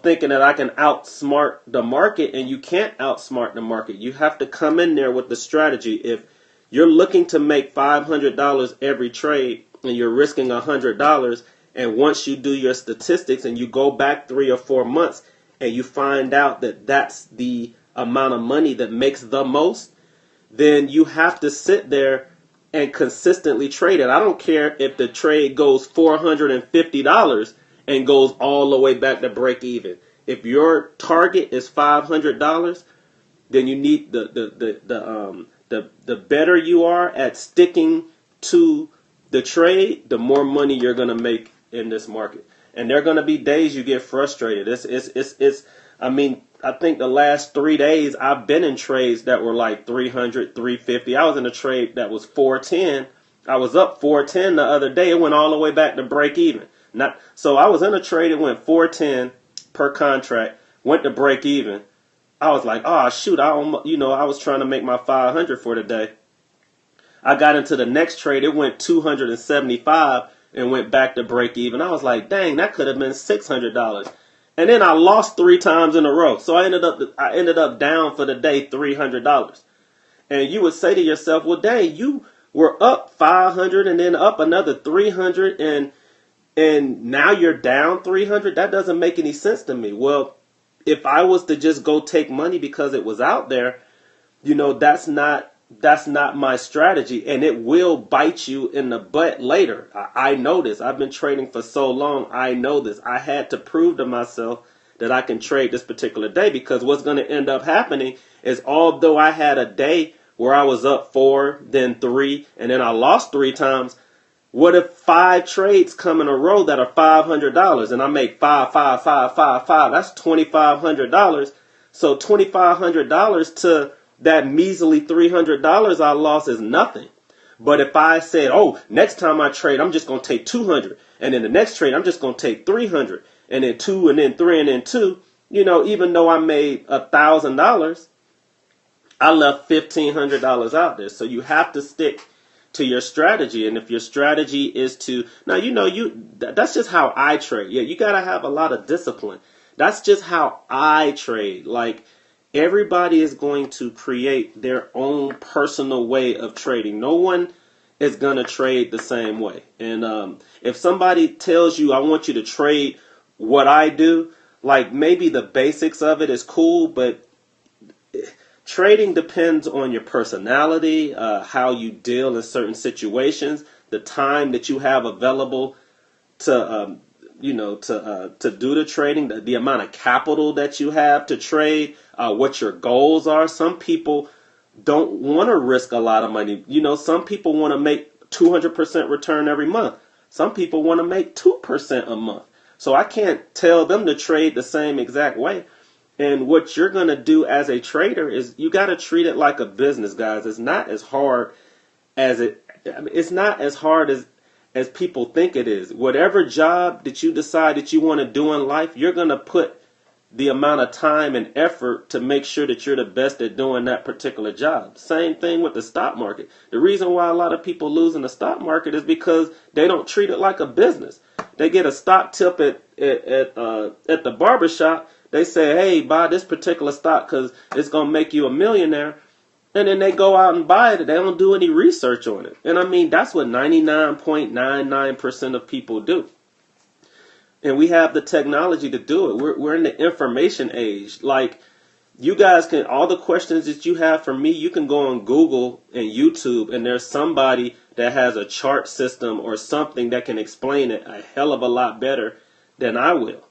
thinking that I can outsmart the market, and you can't outsmart the market. You have to come in there with the strategy. If you're looking to make $500 every trade and you're risking $100, and once you do your statistics and you go back 3 or 4 months and you find out that that's the amount of money that makes the most, then you have to sit there and consistently trade it. I don't care if the trade goes $450 and goes all the way back to break even. If your target is $500, then you need the better you are at sticking to the trade, the more money you're going to make in this market. And there are going to be days you get frustrated. I think the last 3 days I've been in trades that were like 300, 350. I was in a trade that was 410. I was up 410 the other day. It went all the way back to break even. So I was in a trade that went 410 per contract, went to break even. I was like, oh shoot, I was trying to make my 500 for the day. I got into the next trade, it went 275 and went back to break even. I was like, dang, that could have been $600. And then I lost 3 times in a row. So I ended up down for the day $300. And you would say to yourself, well, dang, you were up 500 and then up another 300 and now you're down 300. That doesn't make any sense to me. Well, if I was to just go take money because it was out there, that's not my strategy, and it will bite you in the butt later. I know this. I've been trading for so long. I know this. I had to prove to myself that I can trade this particular day, because what's going to end up happening is, although I had a day where I was up 4, then 3, and then I lost 3 times, what if 5 trades come in a row that are $500 and I make 5, 5, 5, 5, 5? That's $2,500. So $2,500 to that measly $300 I lost is nothing. But if I said, oh, next time I trade, I'm just going to take 200. And then the next trade, I'm just going to take 300. And then 2, and then 3, and then 2. Even though I made $1,000, I left $1,500 out there. So you have to stick to your strategy. And if your strategy is to, now, that's just how I trade. Yeah, you got to have a lot of discipline. That's just how I trade. Like, everybody is going to create their own personal way of trading. No one is going to trade the same way. And if somebody tells you, I want you to trade what I do, like, maybe the basics of it is cool, but trading depends on your personality, how you deal in certain situations, the time that you have available to do the trading, the amount of capital that you have to trade, what your goals are. Some people don't want to risk a lot of money. Some people want to make 200% return every month. Some people want to make 2% a month. So I can't tell them to trade the same exact way. And what you're going to do as a trader is you got to treat it like a business, guys. It's not as hard as as people think it is. Whatever job that you decide that you want to do in life, you're going to put the amount of time and effort to make sure that you're the best at doing that particular job. Same thing with the stock market. The reason why a lot of people lose in the stock market is because they don't treat it like a business. They get a stock tip at the barbershop. They say, hey, buy this particular stock because it's going to make you a millionaire. And then they go out and buy it. They don't do any research on it. And I mean, that's what 99.99% of people do. And we have the technology to do it. We're in the information age. Like, you guys can, all the questions that you have for me, you can go on Google and YouTube, and there's somebody that has a chart system or something that can explain it a hell of a lot better than I will.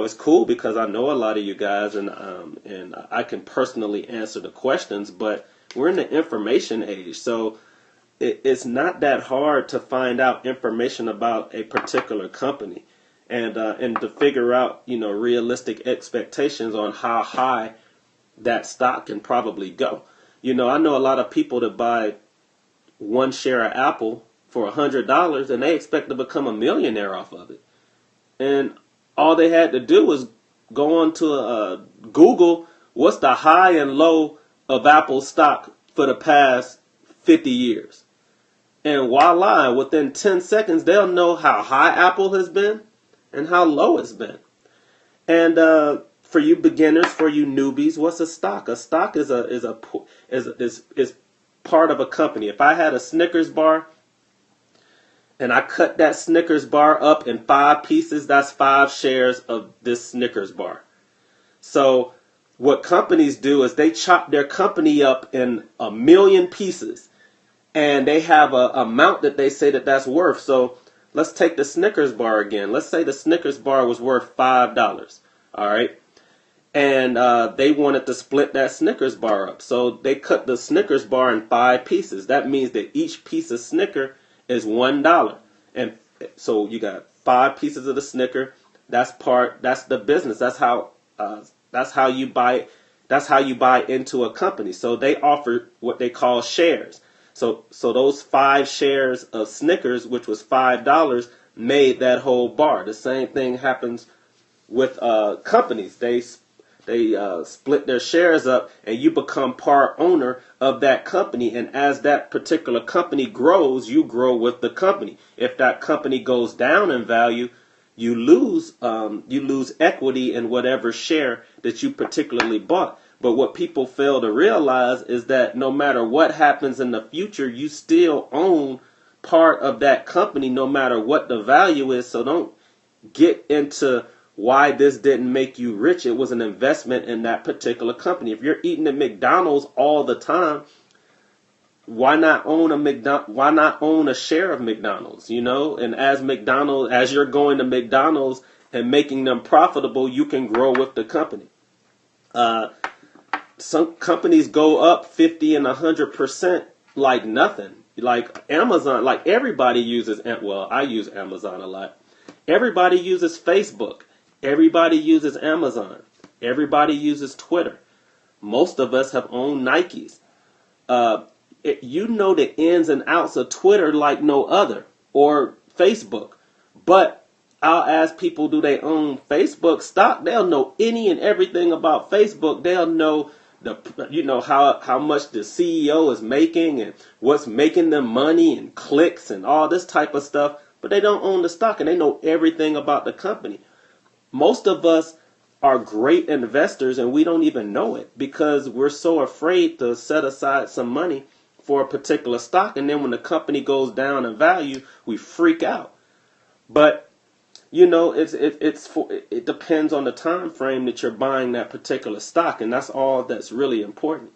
It's cool because I know a lot of you guys, and I can personally answer the questions, but we're in the information age, so it's not that hard to find out information about a particular company, and to figure out, realistic expectations on how high that stock can probably go. I know a lot of people that buy one share of Apple for $100, and they expect to become a millionaire off of it. And all they had to do was go on to Google, what's the high and low of Apple stock for the past 50 years. And voila, within 10 seconds, they'll know how high Apple has been and how low it's been. And for you beginners, for you newbies, what's a stock? A stock is part of a company. If I had a Snickers bar, and I cut that Snickers bar up in 5 pieces, that's 5 shares of this Snickers bar. So what companies do is they chop their company up in 1,000,000 pieces, and they have a amount that they say that's worth. So let's take the Snickers bar again. Let's say the Snickers bar was worth $5, all right? And they wanted to split that Snickers bar up. So they cut the Snickers bar in 5 pieces. That means that each piece of Snicker is $1. And so you got 5 pieces of the Snicker. That's the business. That's how you buy. That's how you buy into a company. So they offer what they call shares. So those 5 shares of Snickers, which was $5, made that whole bar. The same thing happens with companies. They split their shares up, and you become part owner of that company. And as that particular company grows, you grow with the company. If that company goes down in value, you lose equity in whatever share that you particularly bought. But what people fail to realize is that no matter what happens in the future, you still own part of that company, no matter what the value is. So don't get into why this didn't make you rich. It was an investment in that particular company. If you're eating at McDonald's all the time, why not own a share of McDonald's? And as you're going to McDonald's and making them profitable, you can grow with the company. Some companies go up 50 and 100% like nothing. Like Amazon, like everybody uses. Well, I use Amazon a lot. Everybody uses Facebook. Everybody uses Amazon. Everybody uses Twitter. Most of us have owned Nikes. You know the ins and outs of Twitter like no other, or Facebook. But I'll ask people, do they own Facebook stock? They'll know any and everything about Facebook. They'll know how much the CEO is making and what's making them money and clicks and all this type of stuff. But they don't own the stock, and they know everything about the company. Most of us are great investors, and we don't even know it because we're so afraid to set aside some money for a particular stock, and then when the company goes down in value, we freak out. But it depends on the time frame that you're buying that particular stock, and that's all that's really important.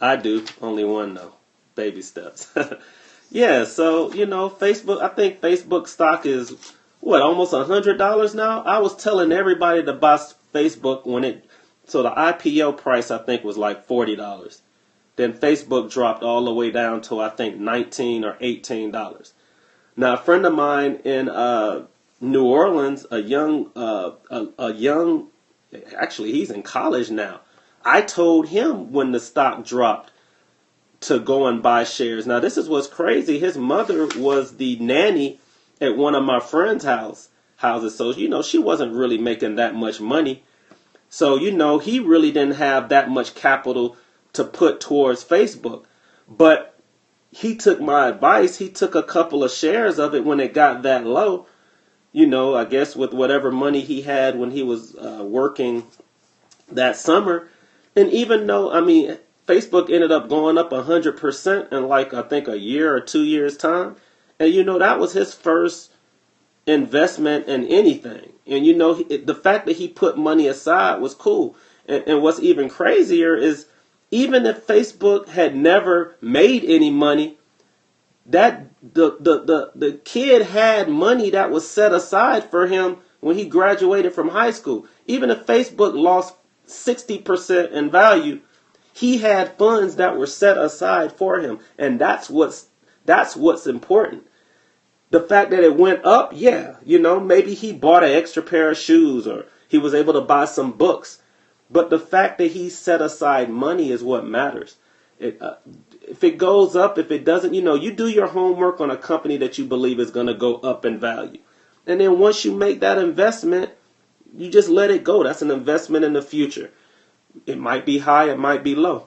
I do only one though, baby steps. Yeah, so Facebook. I think Facebook stock is almost $100 now. I was telling everybody to buy Facebook so the IPO price I think was like $40. Then Facebook dropped all the way down to I think $19 or $18. Now a friend of mine in New Orleans, a young, actually he's in college now. I told him when the stock dropped to go and buy shares. Now this is what's crazy. His mother was the nanny at one of my friend's houses. So, she wasn't really making that much money. So, he really didn't have that much capital to put towards Facebook. But he took my advice. He took a couple of shares of it when it got that low. I guess with whatever money he had when he was working that summer. And even though, I mean, Facebook ended up going up 100% in like, I think a year or 2 years time. And that was his first investment in anything. And the fact that he put money aside was cool. And what's even crazier is, even if Facebook had never made any money, that the kid had money that was set aside for him when he graduated from high school. Even if Facebook lost 60% in value, he had funds that were set aside for him. And that's what's important. The fact that it went up, yeah, maybe he bought an extra pair of shoes, or he was able to buy some books. But the fact that he set aside money is what matters. If it goes up, if it doesn't, you do your homework on a company that you believe is going to go up in value. And then once you make that investment, you just let it go. That's an investment in the future. It might be high, it might be low,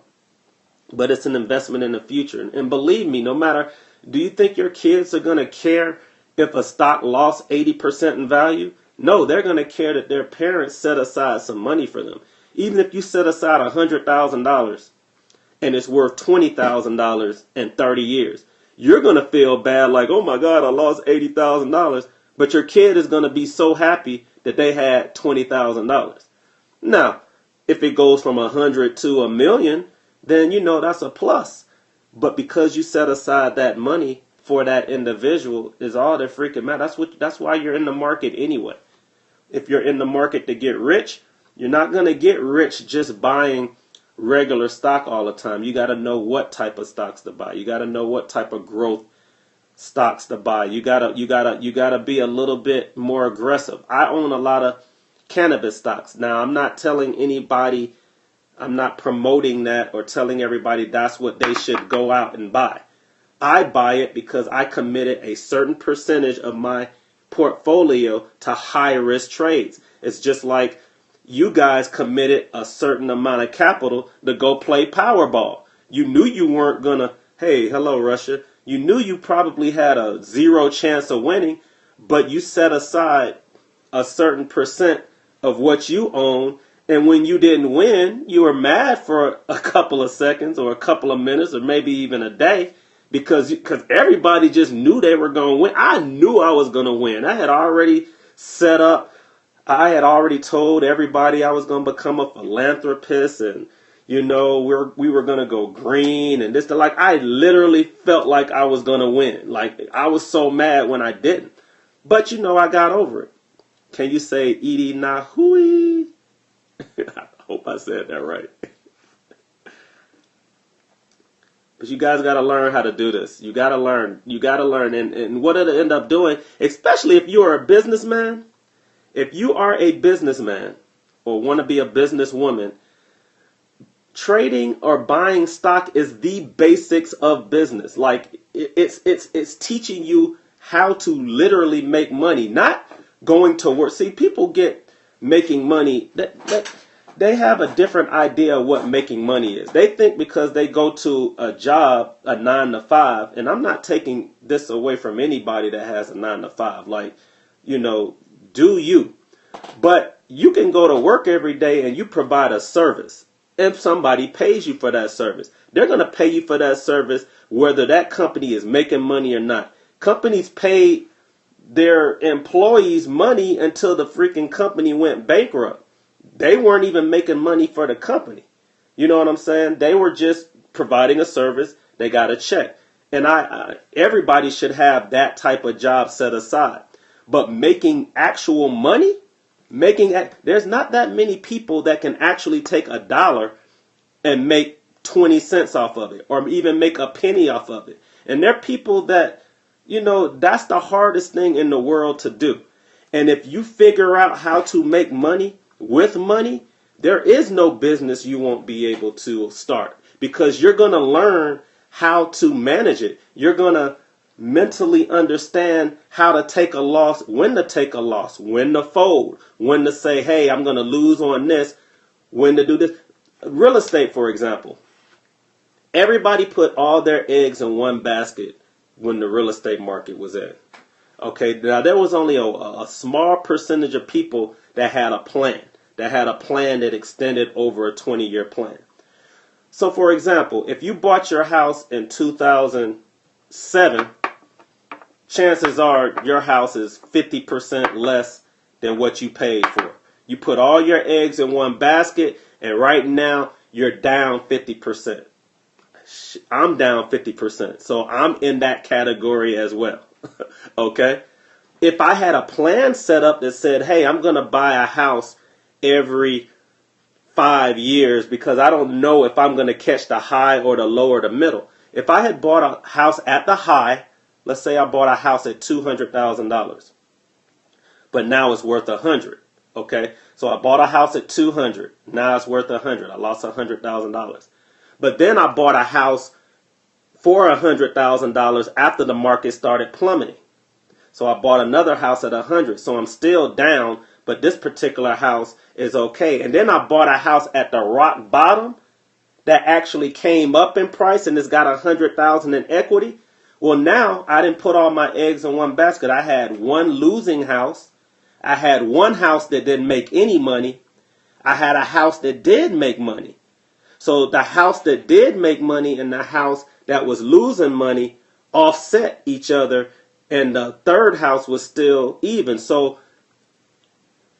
but it's an investment in the future. And believe me, no matter, do you think your kids are going to care if a stock lost 80% in value? No, they're going to care that their parents set aside some money for them. Even if you set aside $100,000 and it's worth $20,000 in 30 years, you're going to feel bad like, oh my God, I lost $80,000. But your kid is going to be so happy that they had $20,000. Now, if it goes from 100 to $1 million, then that's a plus. But because you set aside that money for that individual is all that freaking matters. That's why you're in the market anyway. If you're in the market to get rich, you're not going to get rich just buying regular stock all the time. You got to know what type of stocks to buy. You got to know what type of growth stocks to buy. You got to be a little bit more aggressive. I own a lot of cannabis stocks. Now, I'm not telling anybody, I'm not promoting that or telling everybody that's what they should go out and buy. I buy it because I committed a certain percentage of my portfolio to high risk trades. It's just like you guys committed a certain amount of capital to go play Powerball. You knew you weren't gonna, hey, hello Russia. You knew you probably had a 0 chance of winning, but you set aside a certain percent of what you own. And when you didn't win, you were mad for a couple of seconds or a couple of minutes or maybe even a day because everybody just knew they were going to win. I knew I was going to win. I had already set up. I had already told everybody I was going to become a philanthropist and, we were going to go green and this. Like, I literally felt like I was going to win. Like, I was so mad when I didn't. But, I got over it. Can you say Edie Nahui? I hope I said that right. But you guys got to learn how to do this. You got to learn. And what it'll end up doing, especially if you are a businessman, if you are a businessman or want to be a businesswoman, trading or buying stock is the basics of business. Like it's teaching you how to literally make money, not going to work. See, people get making money. They have a different idea of what making money is. They think because they go to a job, a 9 to 5, and I'm not taking this away from anybody that has a 9 to 5. Like, do you. But you can go to work every day and you provide a service. If somebody pays you for that service, they're going to pay you for that service whether that company is making money or not. Companies paid their employees money until the freaking company went bankrupt. They weren't even making money for the company. You know what I'm saying? They were just providing a service. They got a check. And everybody should have that type of job set aside. But making actual money, there's not that many people that can actually take $1 and make 20 cents off of it or even make a penny off of it. And there are people that, that's the hardest thing in the world to do. And if you figure out how to make money with money, there is no business you won't be able to start because you're going to learn how to manage it. You're going to mentally understand how to take a loss, when to fold, when to say, hey, I'm going to lose on this, when to do this. Real estate, for example. Everybody put all their eggs in one basket when the real estate market was in. Okay, now there was only a small percentage of people that had a plan, that had a plan that extended over a 20-year plan. So for example, if you bought your house in 2007, chances are your house is 50% less than what you paid for. You put all your eggs in one basket, and right now you're down 50%. I'm down 50%. So I'm in that category as well. Okay? If I had a plan set up that said, hey, I'm going to buy a house every 5 years because I don't know if I'm going to catch the high or the low or the middle. If I had bought a house at the high, let's say I bought a house at $200,000, but now it's worth $100,000. Okay, so I bought a house at $200,000. Now it's worth $100,000. I lost $100,000. But then I bought a house for $100,000 after the market started plummeting. So I bought another house at $100,000. So I'm still down, but this particular house is okay. And then I bought a house at the rock bottom that actually came up in price and it's got $100,000 in equity. Well, now I didn't put all my eggs in one basket. I had one losing house. I had one house that didn't make any money. I had a house that did make money. So the house that did make money and the house that was losing money offset each other, and the third house was still even. So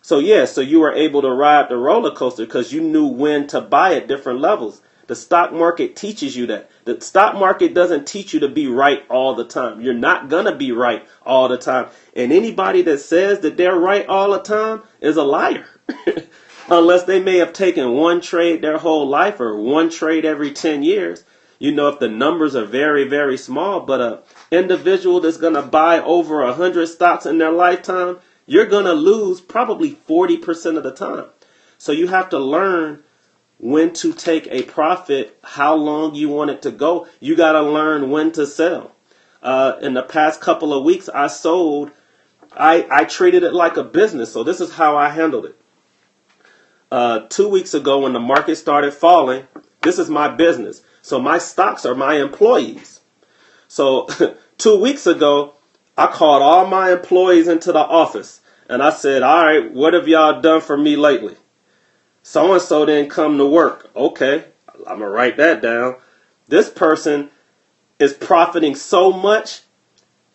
you were able to ride the roller coaster because you knew when to buy at different levels. The stock market teaches you that. The stock market doesn't teach you to be right all the time. You're not going to be right all the time. And anybody that says that they're right all the time is a liar. Unless they may have taken one trade their whole life or one trade every 10 years. You know, if the numbers are very, very small, but an individual that's going to buy over 100 stocks in their lifetime, you're going to lose probably 40% of the time. So you have to learn when to take a profit, how long you want it to go. You got to learn when to sell. In the past couple of weeks, I sold. I treated it like a business. So this is how I handled it. 2 weeks ago when the market started falling, this is my business. So my stocks are my employees. So 2 weeks ago, I called all my employees into the office and I said, all right, what have y'all done for me lately? So-and-so didn't come to work. Okay, I'm going to write that down. This person is profiting so much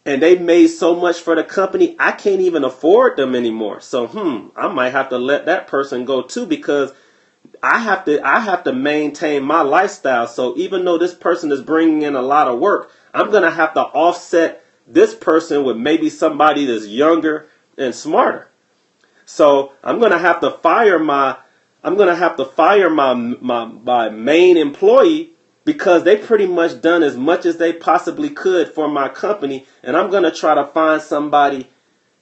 and they made so much for the company, I can't even afford them anymore. So, I might have to let that person go too because I have to maintain my lifestyle. So even though this person is bringing in a lot of work, I'm going to have to offset this person with maybe somebody that's younger and smarter. So I'm going to have to fire my main employee because they pretty much done as much as they possibly could for my company. And I'm going to try to find somebody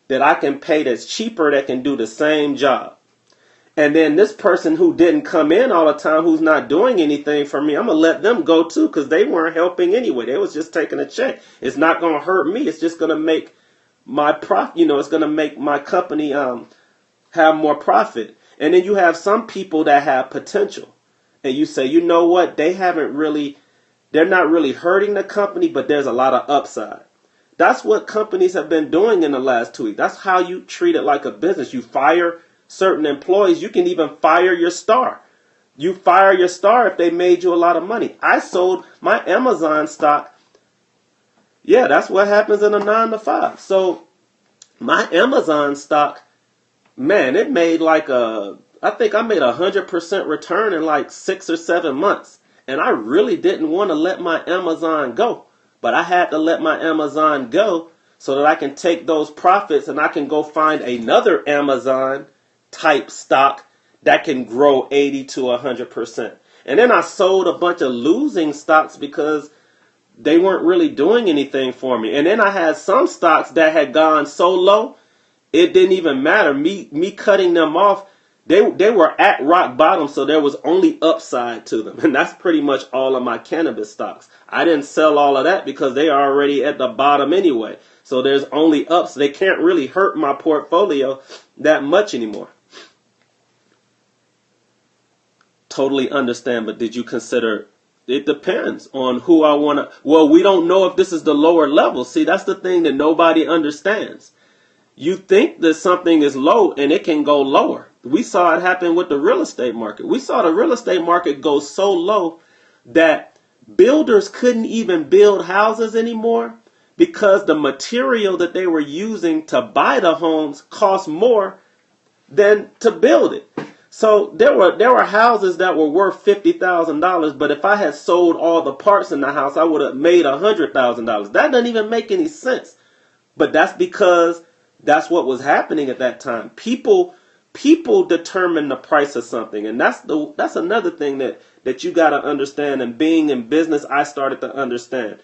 that I can pay that's cheaper that can do the same job. And then this person who didn't come in all the time, who's not doing anything for me, I'm going to let them go too because they weren't helping anyway. They was just taking a check. It's not going to hurt me. It's just going to make my profit, it's going to make my company have more profit. And then you have some people that have potential. And you say, you know what? They're not really hurting the company, but there's a lot of upside. That's what companies have been doing in the last 2 weeks. That's how you treat it like a business. You fire certain employees. You can even fire your star. You fire your star if they made you a lot of money. I sold my Amazon stock. Yeah, that's what happens in a 9 to 5. So my Amazon stock, man, it made I think I made 100% return in like 6 or 7 months. And I really didn't want to let my Amazon go. But I had to let my Amazon go so that I can take those profits and I can go find another Amazon type stock that can grow 80 to 100%. And then I sold a bunch of losing stocks because they weren't really doing anything for me. And then I had some stocks that had gone so low, it didn't even matter. Me cutting them off, they were at rock bottom, so there was only upside to them. And that's pretty much all of my cannabis stocks. I didn't sell all of that because they are already at the bottom anyway. So there's only ups. They can't really hurt my portfolio that much anymore. Totally understand, but did you consider, it depends on who I want to, well, we don't know if this is the lower level. See, that's the thing that nobody understands. You think that something is low and it can go lower. We saw it happen with the real estate market. We saw the real estate market go so low that builders couldn't even build houses anymore because the material that they were using to buy the homes cost more than to build it. So there were houses that were worth $50,000, but if I had sold all the parts in the house, I would have made $100,000. That doesn't even make any sense. But that's because that's what was happening at that time. People determine the price of something, and that's another thing that you got to understand. And being in business, I started to understand.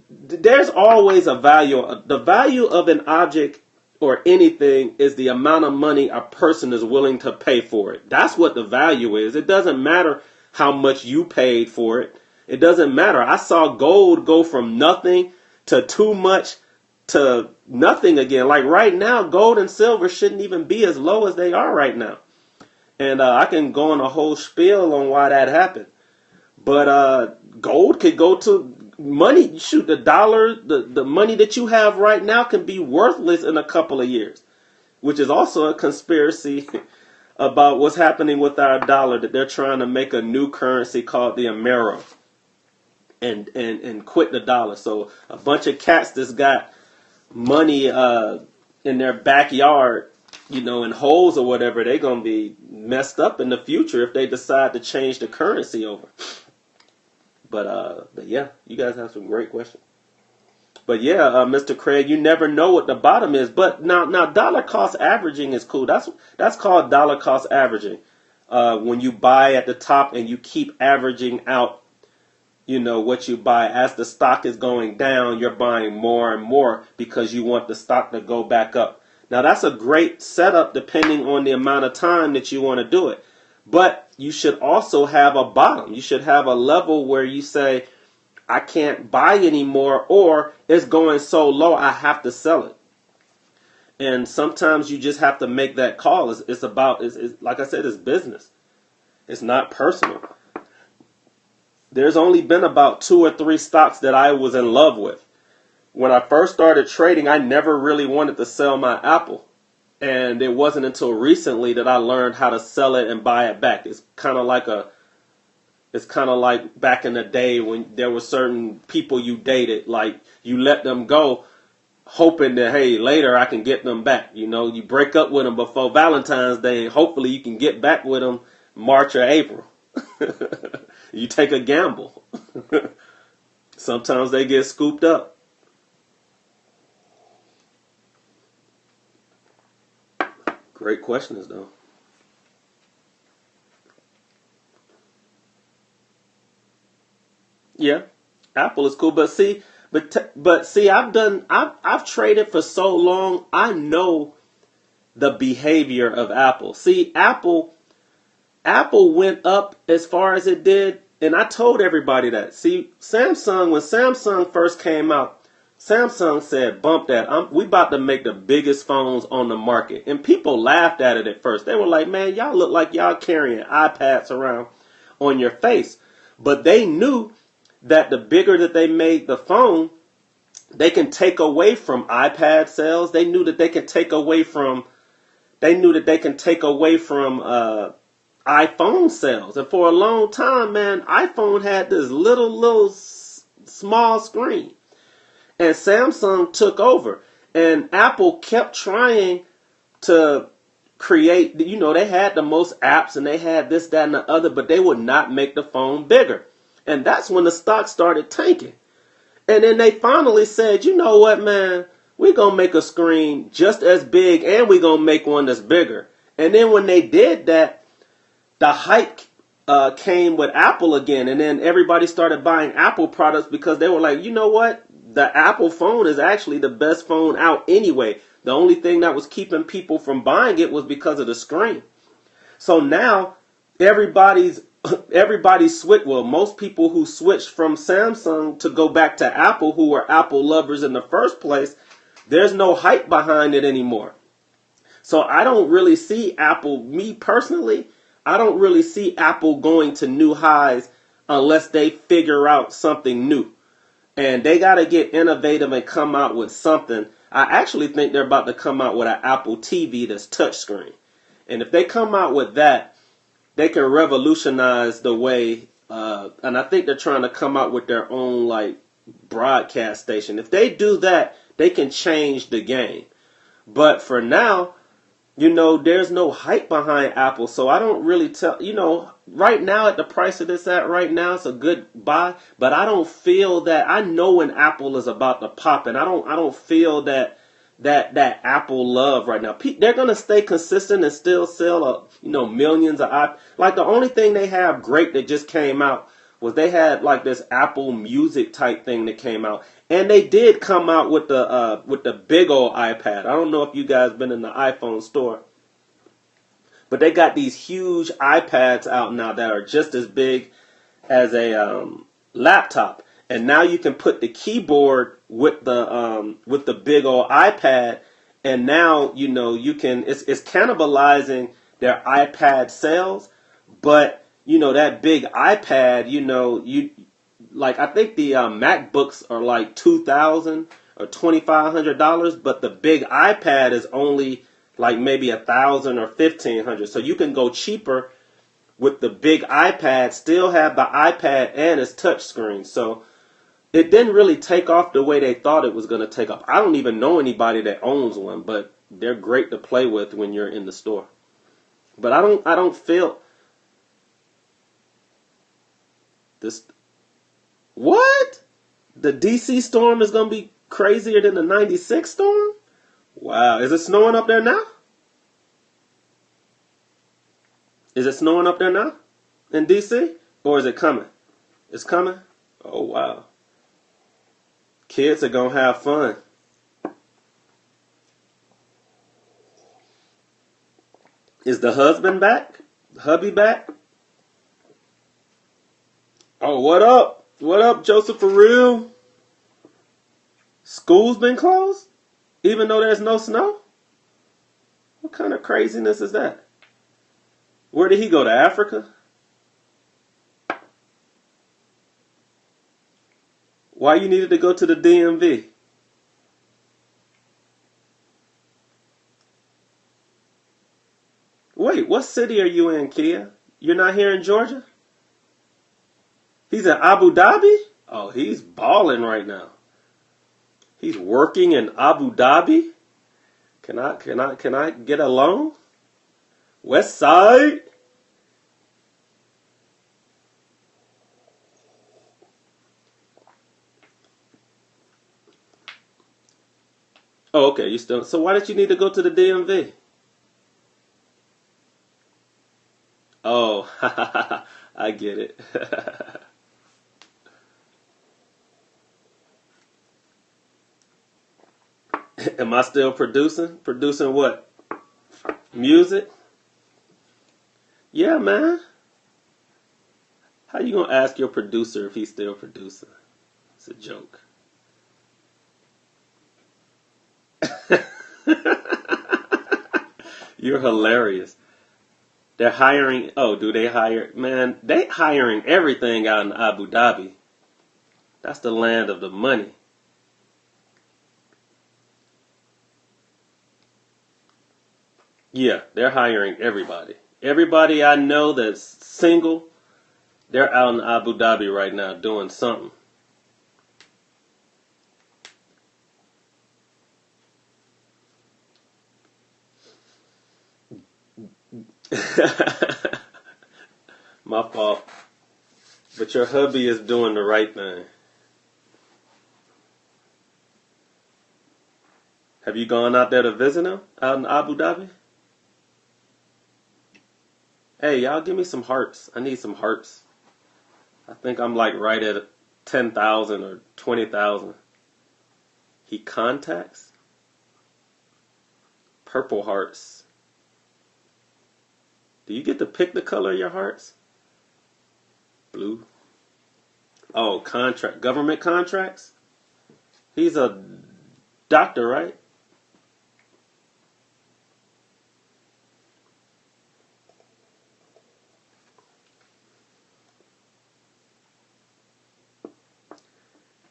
There's always a value. The value of an object or anything is the amount of money a person is willing to pay for it. That's what the value is. It doesn't matter how much you paid for it. It doesn't matter. I saw gold go from nothing to too much to nothing again. Like right now, gold and silver shouldn't even be as low as they are right now. And I can go on a whole spiel on why that happened. But gold could go to money. Shoot, the dollar, the money that you have right now can be worthless in a couple of years, which is also a conspiracy about what's happening with our dollar, that they're trying to make a new currency called the Amero and quit the dollar. So a bunch of cats that's got money in their backyard, in holes or whatever, they're going to be messed up in the future if they decide to change the currency over. But yeah, you guys have some great questions. But yeah, Mr. Craig, you never know what the bottom is. But now dollar cost averaging is cool. That's called dollar cost averaging. When you buy at the top and you keep averaging out, what you buy. As the stock is going down, you're buying more and more because you want the stock to go back up. Now that's a great setup depending on the amount of time that you want to do it. But you should also have a bottom. You should have a level where you say, I can't buy anymore, or it's going so low I have to sell it. And sometimes you just have to make that call. It's like I said, it's business. It's not personal. There's only been about 2 or 3 stocks that I was in love with. When I first started trading, I never really wanted to sell my Apple. And it wasn't until recently that I learned how to sell it and buy it back. It's kind of like back in the day when there were certain people you dated, like you let them go hoping that, hey, later I can get them back. You break up with them before Valentine's Day and hopefully you can get back with them March or April. You take a gamble. Sometimes they get scooped up. Great questions, though. Yeah, Apple is cool, but see, I've traded for so long. I know the behavior of Apple. See, Apple went up as far as it did, and I told everybody that. See, when Samsung first came out, Samsung said, bump that. We about to make the biggest phones on the market. And people laughed at it at first. They were like, man, y'all look like y'all carrying iPads around on your face. But they knew that the bigger that they made the phone, they can take away from iPad sales. They knew that they can take away from iPhone sales. And for a long time, man, iPhone had this little small screen. And Samsung took over. And Apple kept trying to create, they had the most apps and they had this, that, and the other, but they would not make the phone bigger. And that's when the stock started tanking. And then they finally said, you know what, man, we're going to make a screen just as big and we're going to make one that's bigger. And then when they did that, the hype came with Apple again. And then everybody started buying Apple products because they were like, you know what? The Apple phone is actually the best phone out anyway. The only thing that was keeping people from buying it was because of the screen. So now everybody's switched. Well, most people who switched from Samsung to go back to Apple, who were Apple lovers in the first place, there's no hype behind it anymore. So I don't really see Apple, me personally, I don't really see Apple going to new highs unless they figure out something new. And they got to get innovative and come out with something. I actually think they're about to come out with an Apple TV that's touchscreen. And if they come out with that, they can revolutionize the way. And I think they're trying to come out with their own like broadcast station. If they do that, they can change the game. But for now, there's no hype behind Apple, so I don't really tell. Right now at the price of this at right now, it's a good buy. But I don't feel that. I know when Apple is about to pop, and I don't feel that Apple love right now. They're gonna stay consistent and still sell, millions of like the only thing they have great that just came out was they had like this Apple Music type thing that came out, and they did come out with the big old iPad. I don't know if you guys been in the iPhone store, but they got these huge iPads out now that are just as big as a laptop, and now you can put the keyboard with the big old iPad, and now you can. It's cannibalizing their iPad sales, but that big iPad, I think the MacBooks are like $2,000 or $2,500, but the big iPad is only like maybe $1,000 or $1,500. So you can go cheaper with the big iPad, still have the iPad and its touchscreen. So it didn't really take off the way they thought it was going to take off. I don't even know anybody that owns one, but they're great to play with when you're in the store. But I don't feel this. What? The DC storm is going to be crazier than the 96 storm? Wow. Is it snowing up there now? Is it snowing up there now in DC? Or is it coming? It's coming? Oh, wow. Kids are going to have fun. Is the husband back? The hubby back? Oh, what up? What up, Joseph, for real? School's been closed? Even though there's no snow? What kind of craziness is that? Where did he go, to Africa? Why you needed to go to the DMV? Wait, what city are you in, Kia? You're not here in Georgia? He's in Abu Dhabi? Oh, he's balling right now. He's working in Abu Dhabi? Can I get a loan? West Side? Oh, okay. You still. So why did you need to go to the DMV? Oh, I get it. Am I still producing? Producing what? Music? Yeah, man. How you gonna ask your producer if he's still producing? It's a joke. You're hilarious. They're hiring. Oh, do they hire? Man, they hiring everything out in Abu Dhabi. That's the land of the money. Yeah, they're hiring everybody. Everybody I know that's single, they're out in Abu Dhabi right now doing something. My fault. But your hubby is doing the right thing. Have you gone out there to visit him out in Abu Dhabi? Hey, y'all give me some hearts. I need some hearts. I think I'm like right at 10,000 or 20,000. He contacts? Purple hearts. Do you get to pick the color of your hearts? Blue. Oh, contract. Government contracts? He's a doctor, right?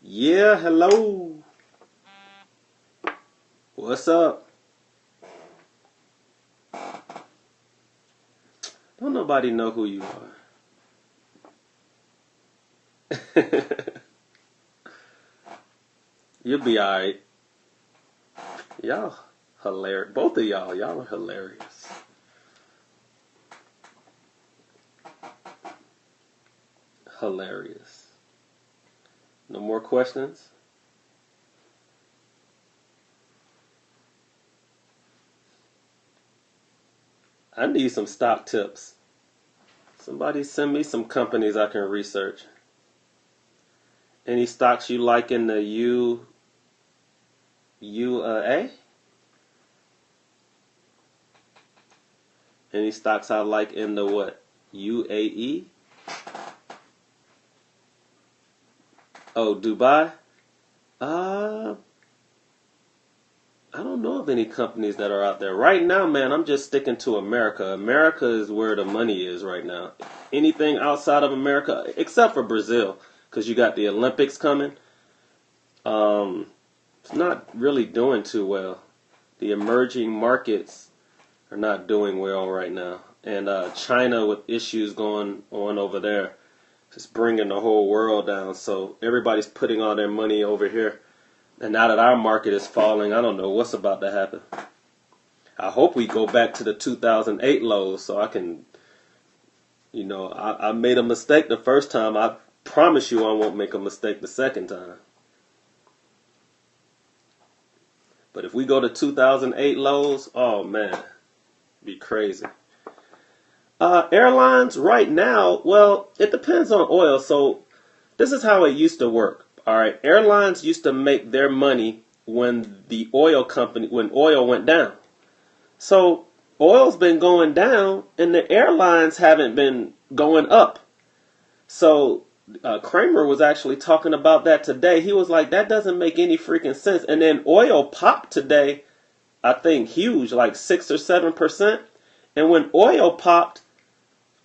Yeah, hello. What's up? Don't nobody know who you are. You'll be alright. Y'all hilarious. Both of y'all are hilarious. Hilarious. No more questions? I need some stock tips. Somebody send me some companies I can research. Any stocks you like in the UAE? Any stocks I like in the what? UAE? Oh, Dubai? Uh, I don't know of any companies that are out there. Right now, man, I'm just sticking to America. America is where the money is right now. Anything outside of America, except for Brazil, because you got the Olympics coming, it's not really doing too well. The emerging markets are not doing well right now. And China with issues going on over there, just bringing the whole world down. So everybody's putting all their money over here. And now that our market is falling, I don't know what's about to happen. I hope we go back to the 2008 lows so I can, I made a mistake the first time. I promise you I won't make a mistake the second time. But if we go to 2008 lows, oh man, it'd be crazy. Airlines right now, well, it depends on oil. So this is how it used to work. All right, airlines used to make their money when when oil went down. So oil's been going down and the airlines haven't been going up. So Kramer was actually talking about that today. He was like, that doesn't make any freaking sense. And then oil popped today, I think huge, like 6 or 7%. And when oil popped,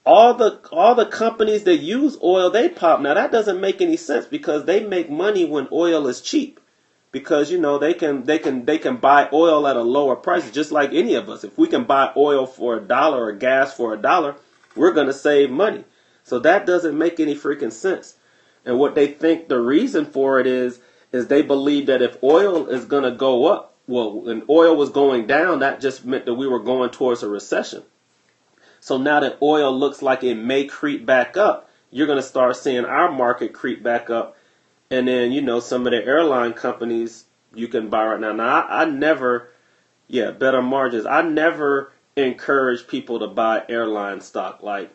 all the companies that use oil, they pop. Now that doesn't make any sense because they make money when oil is cheap. Because they can buy oil at a lower price, just like any of us. If we can buy oil for $1 or gas for $1, we're gonna save money. So that doesn't make any freaking sense. And what they think the reason for it is they believe that if oil is gonna go up, well, when oil was going down, that just meant that we were going towards a recession. So now that oil looks like it may creep back up, you're going to start seeing our market creep back up. And then, some of the airline companies you can buy right now. Now, I never, better margins. I never encourage people to buy airline stock. Like,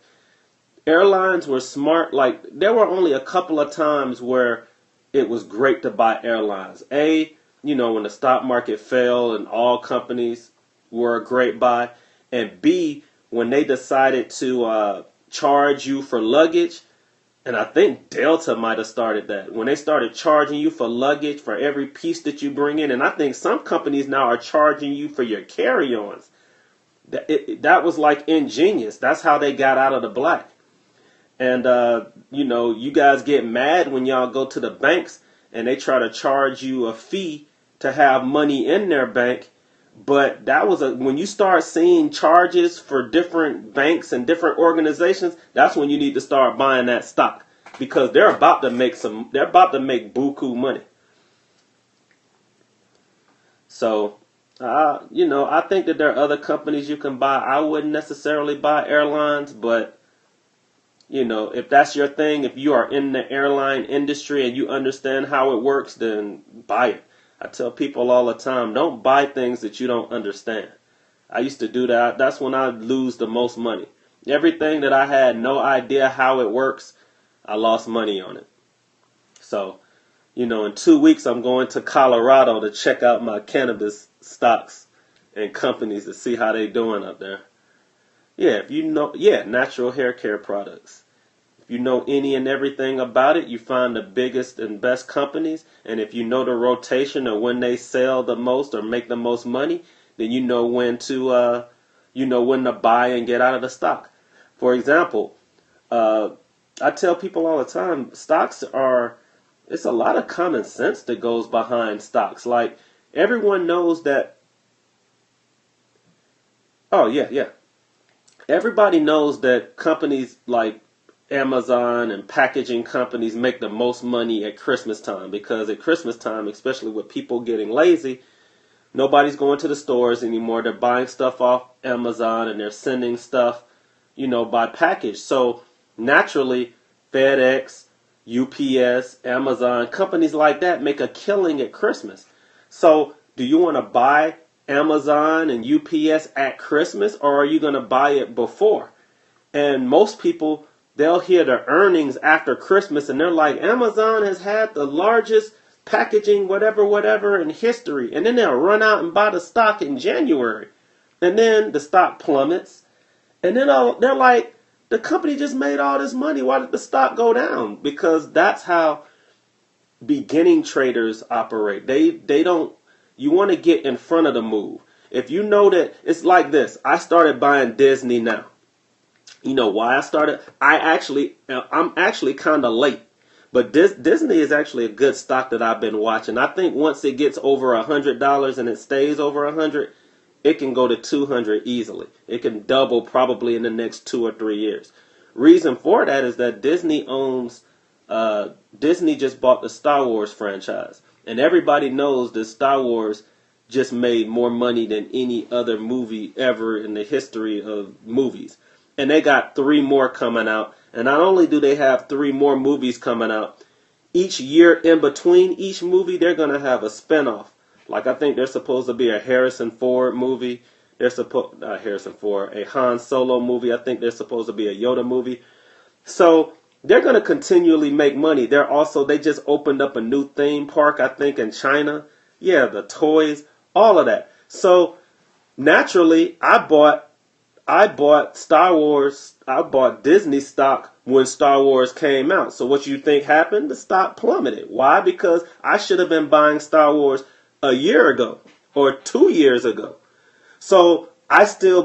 airlines were smart. Like, there were only a couple of times where it was great to buy airlines. When the stock market fell and all companies were a great buy. And B, when they decided to charge you for luggage, and I think Delta might have started that. When they started charging you for luggage for every piece that you bring in, and I think some companies now are charging you for your carry-ons. That was like ingenious. That's how they got out of the black. And, you guys get mad when y'all go to the banks and they try to charge you a fee to have money in their bank. But that was when you start seeing charges for different banks and different organizations, that's when you need to start buying that stock because they're about to make buku money. So, I think that there are other companies you can buy. I wouldn't necessarily buy airlines, but if that's your thing, if you are in the airline industry and you understand how it works, then buy it. I tell people all the time, don't buy things that you don't understand. I used to do that. That's when I lose the most money. Everything that I had no idea how it works, I lost money on it. So, in 2 weeks, I'm going to Colorado to check out my cannabis stocks and companies to see how they doing up there. Natural hair care products. If you know any and everything about it, you find the biggest and best companies. And if you know the rotation or when they sell the most or make the most money, then you know when to buy and get out of the stock. For example, I tell people all the time, it's a lot of common sense that goes behind stocks. Like everyone knows that. Oh yeah. Everybody knows that companies like Amazon and packaging companies make the most money at Christmas time, because at Christmas time, especially with people getting lazy, nobody's going to the stores anymore. They're buying stuff off Amazon and they're sending stuff, by package. So naturally, FedEx, UPS, Amazon, companies like that make a killing at Christmas. So do you want to buy Amazon and UPS at Christmas, or are you going to buy it before? And most people, they'll hear the earnings after Christmas and they're like, Amazon has had the largest packaging whatever in history, and then they'll run out and buy the stock in January, and then the stock plummets, and then they're like, the company just made all this money, why did the stock go down? Because that's how beginning traders operate. They don't, you want to get in front of the move. If you know that, it's like this. I started buying Disney now. You know why I started? I'm actually kind of late. But Disney is actually a good stock that I've been watching. I think once it gets over $100 and it stays over 100, it can go to 200 easily. It can double probably in the next 2 or 3 years. Reason for that is that Disney just bought the Star Wars franchise. And everybody knows that Star Wars just made more money than any other movie ever in the history of movies. And they got 3 more coming out. And not only do they have 3 more movies coming out, each year in between each movie, they're going to have a spinoff. Like I think there's supposed to be a Harrison Ford movie. A Han Solo movie. I think there's supposed to be a Yoda movie. So they're going to continually make money. They just opened up a new theme park, I think, in China. Yeah, the toys, all of that. So naturally, I bought Star Wars. I bought Disney stock when Star Wars came out. So what you think happened? The stock plummeted. Why? Because I should have been buying Star Wars a year ago or 2 years ago. So I still,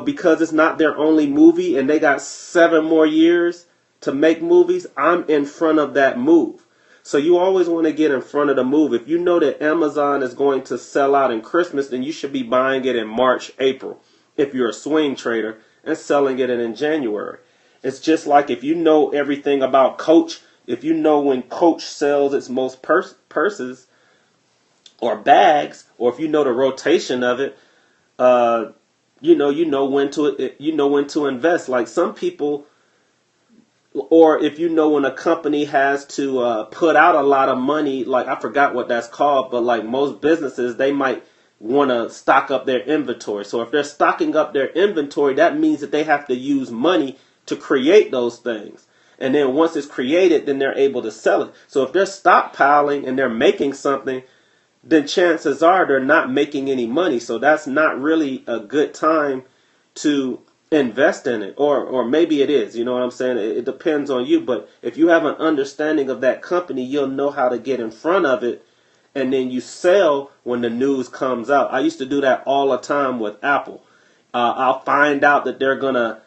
because it's not their only movie and they got 7 more years to make movies, I'm in front of that move. So you always want to get in front of the move. If you know that Amazon is going to sell out in Christmas, then you should be buying it in March, April, if you're a swing trader, and selling it in January. It's just like if you know everything about Coach, if you know when Coach sells its most purses or bags, or if you know the rotation of it, you know when to invest. Like some people, or if you know when a company has to put out a lot of money, like I forgot what that's called, but like most businesses, they might want to stock up their inventory. So if they're stocking up their inventory, that means that they have to use money to create those things. And then once it's created, then they're able to sell it. So if they're stockpiling and they're making something, then chances are they're not making any money. So that's not really a good time to invest in it. Or maybe it is. You know what I'm saying? It depends on you. But if you have an understanding of that company, you'll know how to get in front of it. And then you sell when the news comes out. I used to do that all the time with Apple. I'll find out that they're going to,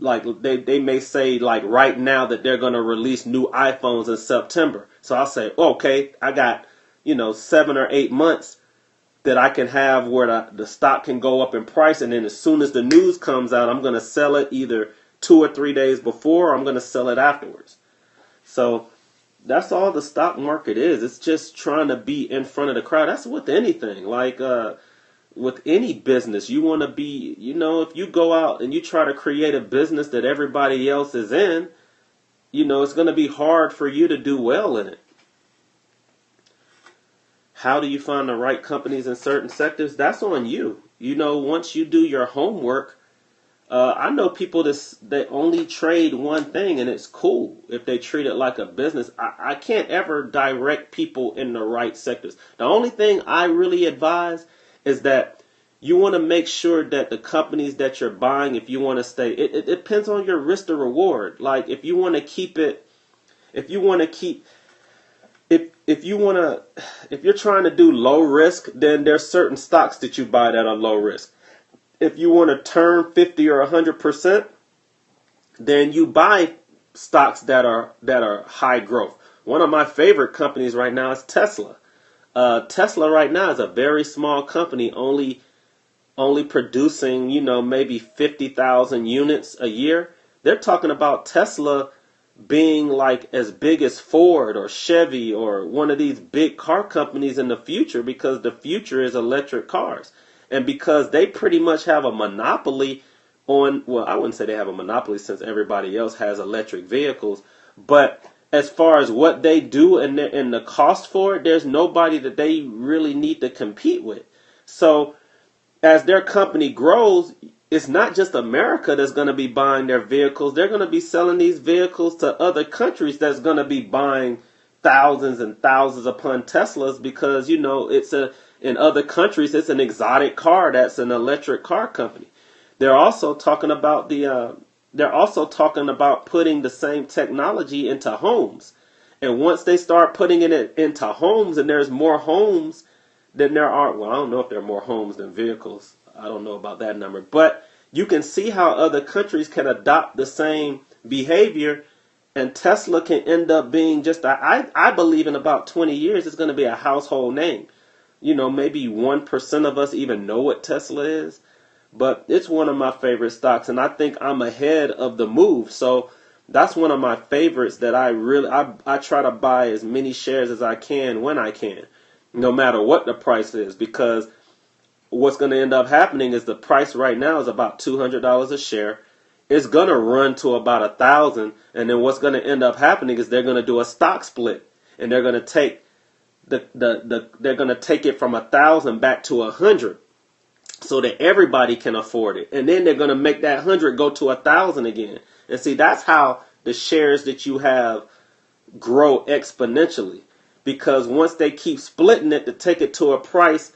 like, they may say, like, right now that they're going to release new iPhones in September. So I'll say, okay, I got, 7 or 8 months that I can have where the stock can go up in price. And then as soon as the news comes out, I'm going to sell it either 2 or 3 days before, or I'm going to sell it afterwards. So that's all the stock market is. It's just trying to be in front of the crowd. That's with anything. Like with any business, you want to be, if you go out and you try to create a business that everybody else is in, it's going to be hard for you to do well in it. How do you find the right companies in certain sectors? That's on you. Once you do your homework, I know people that only trade one thing, and it's cool if they treat it like a business. I can't ever direct people in the right sectors. The only thing I really advise is that you want to make sure that the companies that you're buying, if you want to stay, it depends on your risk to reward. Like if you're trying to do low risk, then there's certain stocks that you buy that are low risk. If you want to turn 50 or 100%, then you buy stocks that are high growth. One of my favorite companies right now is Tesla. Tesla right now is a very small company, only only producing, maybe 50,000 units a year. They're talking about Tesla being like as big as Ford or Chevy or one of these big car companies in the future, because the future is electric cars. And because they pretty much have a monopoly on, well, I wouldn't say they have a monopoly since everybody else has electric vehicles, but as far as what they do and the cost for it, there's nobody that they really need to compete with. So as their company grows, it's not just America that's going to be buying their vehicles. They're going to be selling these vehicles to other countries that's going to be buying thousands and thousands upon Teslas, because, in other countries, it's an exotic car that's an electric car company. They're also talking about putting the same technology into homes. And once they start putting it into homes, and there's more homes than there are, well, I don't know if there are more homes than vehicles. I don't know about that number. But you can see how other countries can adopt the same behavior, and Tesla can end up being I believe in about 20 years, it's going to be a household name. Maybe 1% of us even know what Tesla is. But it's one of my favorite stocks, and I think I'm ahead of the move. So that's one of my favorites that I try to buy as many shares as I can when I can, no matter what the price is, because what's going to end up happening is the price right now is about $200 a share. It's going to run to about $1,000, and then what's going to end up happening is they're going to do a stock split, and they're going to take they're going to take it from 1,000 back to 100, so that everybody can afford it, and then they're going to make that 100 go to 1,000 again. And see, that's how the shares that you have grow exponentially, because once they keep splitting it to take it to a price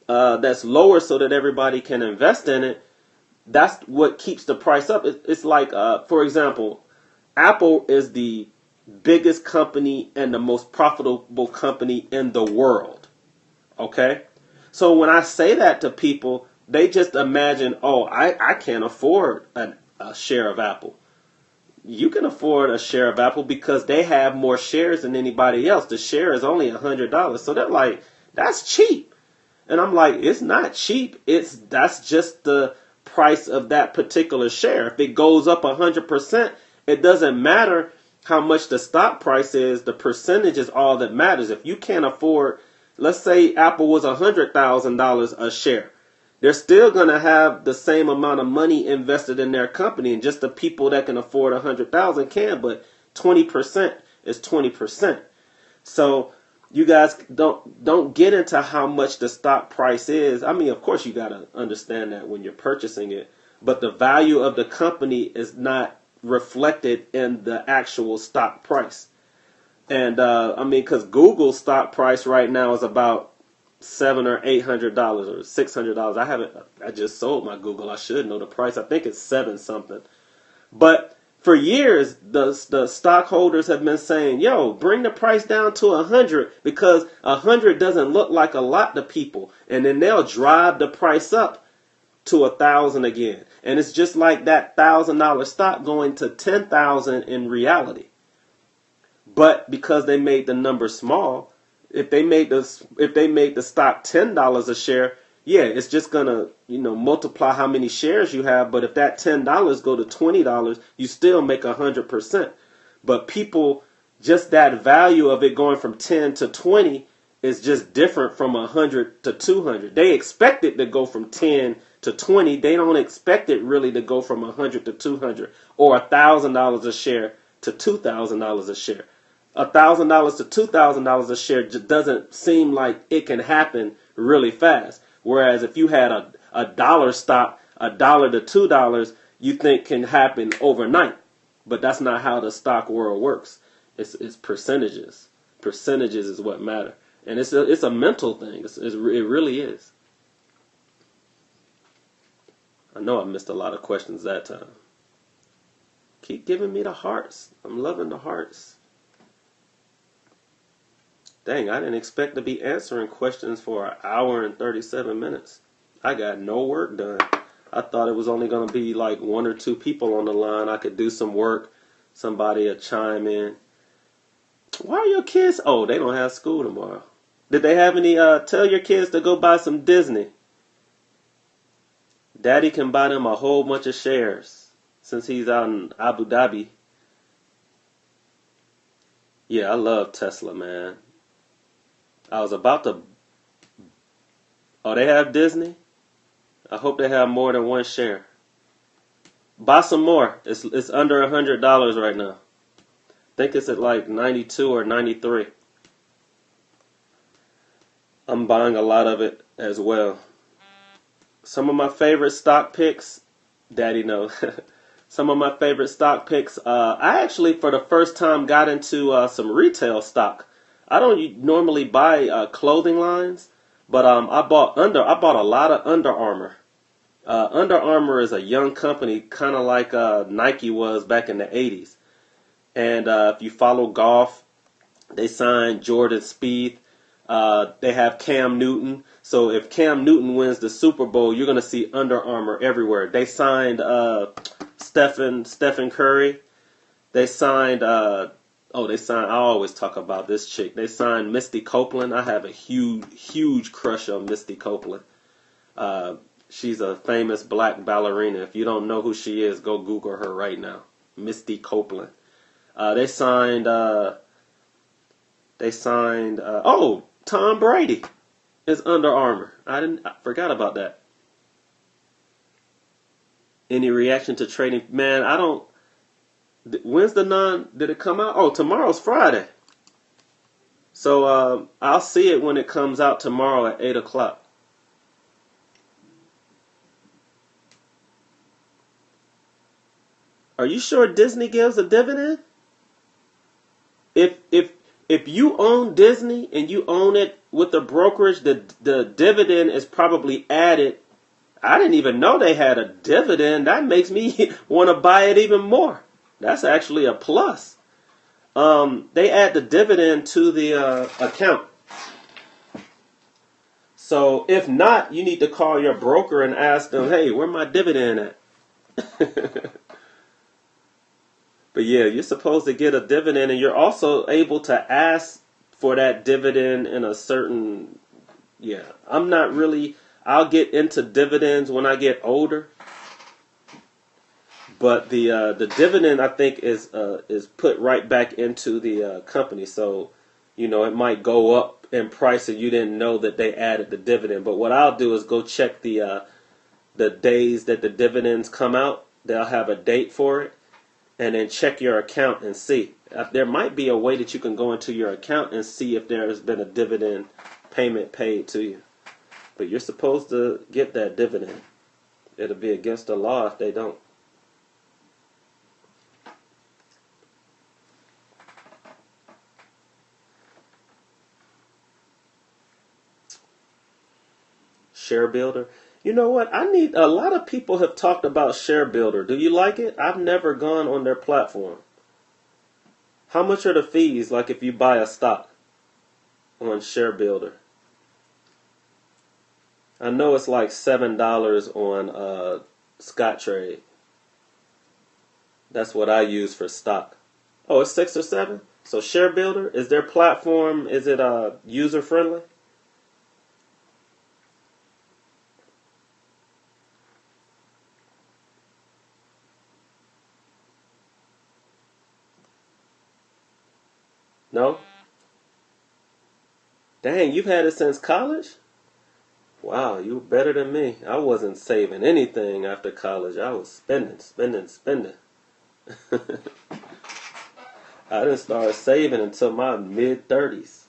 that's lower so that everybody can invest in it, that's what keeps the price up. It's like, for example, Apple is the biggest company and the most profitable company in the world. Okay? So when I say that to people, they just imagine, oh, I can't afford a share of Apple. You can afford a share of Apple because they have more shares than anybody else. The share is only $100. So they're like, that's cheap. And I'm like, it's not cheap. That's just the price of that particular share. If it goes up 100%, it doesn't matter how much the stock price is. The percentage is all that matters. If you can't afford, let's say Apple was $100,000 a share, they're still going to have the same amount of money invested in their company, and just the people that can afford 100,000 can, but 20% is 20%. So you guys don't get into how much the stock price is. I mean, of course, you got to understand that when you're purchasing it, but the value of the company is not reflected in the actual stock price. And because Google's stock price right now is about $700 or $800 or $600. I just sold my Google. I should know the price. I think it's 7 something. But for years, the stockholders have been saying, yo, bring the price down to 100, because 100 doesn't look like a lot to people. And then they'll drive the price up to 1,000 again. And it's just like that $1,000 stock going to 10,000 in reality. But because they made the number small, if they made the stock $10 a share, yeah, it's just gonna multiply how many shares you have. But if that $10 go to $20, you still make 100%. But people, just that value of it going from 10 to 20 is just different from 100 to 200. They expect it to go from 10 to 20. They don't expect it really to go from 100 to 200 or $1,000 a share to $2,000 a share. $1,000 to $2,000 a share just doesn't seem like it can happen really fast. Whereas if you had a dollar stock, $1 to $2, you think can happen overnight. But that's not how the stock world works. It's percentages. Percentages is what matter, and it's a mental thing. It really is. I know I missed a lot of questions that time. Keep giving me the hearts. I'm loving the hearts. Dang, I didn't expect to be answering questions for an hour and 37 minutes. I got no work done. I thought it was only going to be like 1 or 2 people on the line. I could do some work. Somebody would chime in. Why are your kids? Oh, they don't have school tomorrow. Did they have any, tell your kids to go buy some Disney? Daddy can buy them a whole bunch of shares since he's out in Abu Dhabi. Yeah, I love Tesla, man. I was about to. Oh, they have Disney? I hope they have more than one share. Buy some more. It's under $100 right now. I think it's at like 92 or 93. I'm buying a lot of it as well. Some of my favorite stock picks, Daddy knows. Some of my favorite stock picks. I actually, for the first time, got into some retail stock. I don't normally buy clothing lines, but I bought a lot of Under Armour. Under Armour is a young company, kind of like Nike was back in the 80s. And if you follow golf, they signed Jordan Spieth. They have Cam Newton. So if Cam Newton wins the Super Bowl, you're going to see Under Armour everywhere. They signed Stephen Curry. They signed, I always talk about this chick. They signed Misty Copeland. I have a huge crush on Misty Copeland. She's a famous black ballerina. If you don't know who she is, go Google her right now. Misty Copeland. They signed, Tom Brady is Under Armour. I forgot about that. Any reaction to trading? Man, I don't. When's did it come out? Oh, tomorrow's Friday. So I'll see it when it comes out tomorrow at 8 o'clock. Are you sure Disney gives a dividend? If you own Disney and you own it with the brokerage, the dividend is probably added. I didn't even know they had a dividend. That makes me want to buy it even more. That's actually a plus. They add the dividend to the account. So if not, you need to call your broker and ask them, hey, where my dividend at? But yeah, you're supposed to get a dividend, and you're also able to ask for that dividend in a certain. Yeah, I'm not really. I'll get into dividends when I get older. But the dividend, I think, is put right back into the company. So, it might go up in price, and you didn't know that they added the dividend. But what I'll do is go check the days that the dividends come out. They'll have a date for it. And then check your account and see. There might be a way that you can go into your account and see if there has been a dividend payment paid to you. But you're supposed to get that dividend. It'll be against the law if they don't. Share Builder. You know what? A lot of people have talked about Share Builder. Do you like it? I've never gone on their platform. How much are the fees, like if you buy a stock on Share Builder? I know it's like $7 on Scottrade. That's what I use for stock. Oh, it's 6 or 7? So Share Builder, is their platform, is it user friendly? No? Dang, you've had it since college? Wow, you were better than me. I wasn't saving anything after college. I was spending. I didn't start saving until my mid-30s.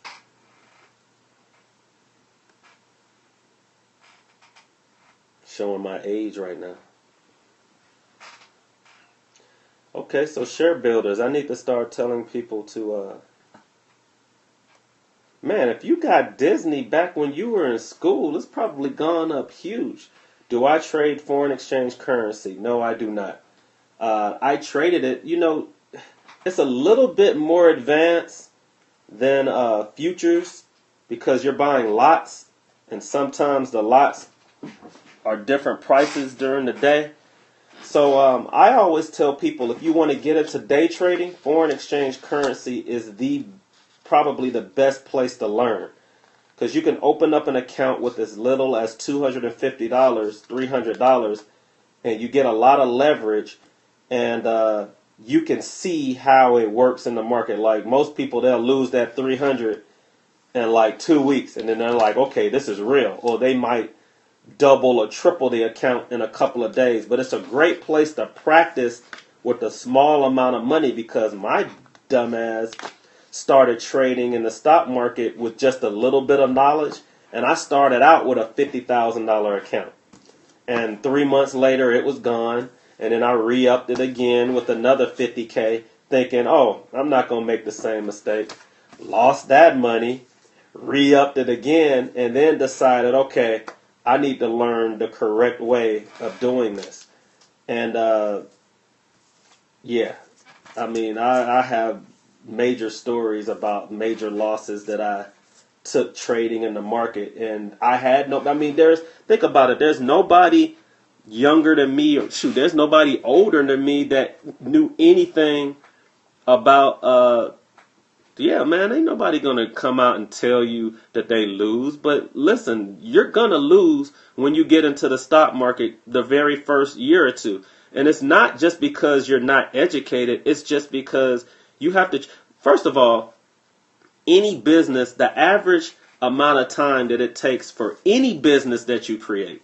Showing my age right now. Okay, so Share Builders. I need to start telling people to... Man, if you got Disney back when you were in school, it's probably gone up huge. Do I trade foreign exchange currency? No, I do not. I traded it. It's a little bit more advanced than futures because you're buying lots, and sometimes the lots are different prices during the day. So I always tell people, if you want to get into day trading, foreign exchange currency is probably the best place to learn. because you can open up an account with as little as $250, $300, and you get a lot of leverage, and you can see how it works in the market. Like most people, they'll lose that 300 in like 2 weeks, and then they're like, okay, this is real. Or they might double or triple the account in a couple of days. But it's a great place to practice with a small amount of money, because my dumbass started trading in the stock market with just a little bit of knowledge, and I started out with a $50,000 account. And 3 months later, it was gone. And then I re-upped it again with another 50K, thinking, oh, I'm not going to make the same mistake. Lost that money, re-upped it again, and then decided, okay, I need to learn the correct way of doing this. And, yeah, I mean, I have major stories about major losses that I took trading in the market. And I had think about it, there's nobody younger than me, or there's nobody older than me that knew anything about, ain't nobody gonna come out and tell you that they lose. But listen, you're gonna lose when you get into the stock market the very first year or two. And it's not just because you're not educated, it's just because you have to, first of all, any business, the average amount of time that it takes for any business that you create,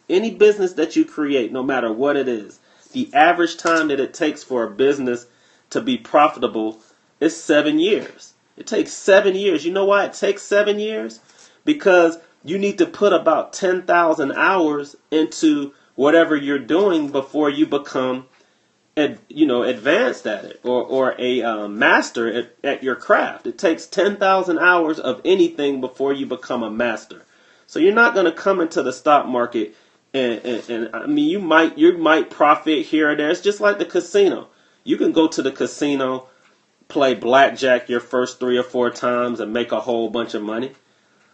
no matter what it is, the average time that it takes for a business to be profitable is 7 years. It takes 7 years. You know why it takes 7 years? Because you need to put about 10,000 hours into whatever you're doing before you become advanced at it, or a master at your craft. It takes 10,000 hours of anything before you become a master. So you're not going to come into the stock market and I mean, you might profit here or there. It's just like the casino. You can go to the casino, play blackjack your first 3 or 4 times and make a whole bunch of money.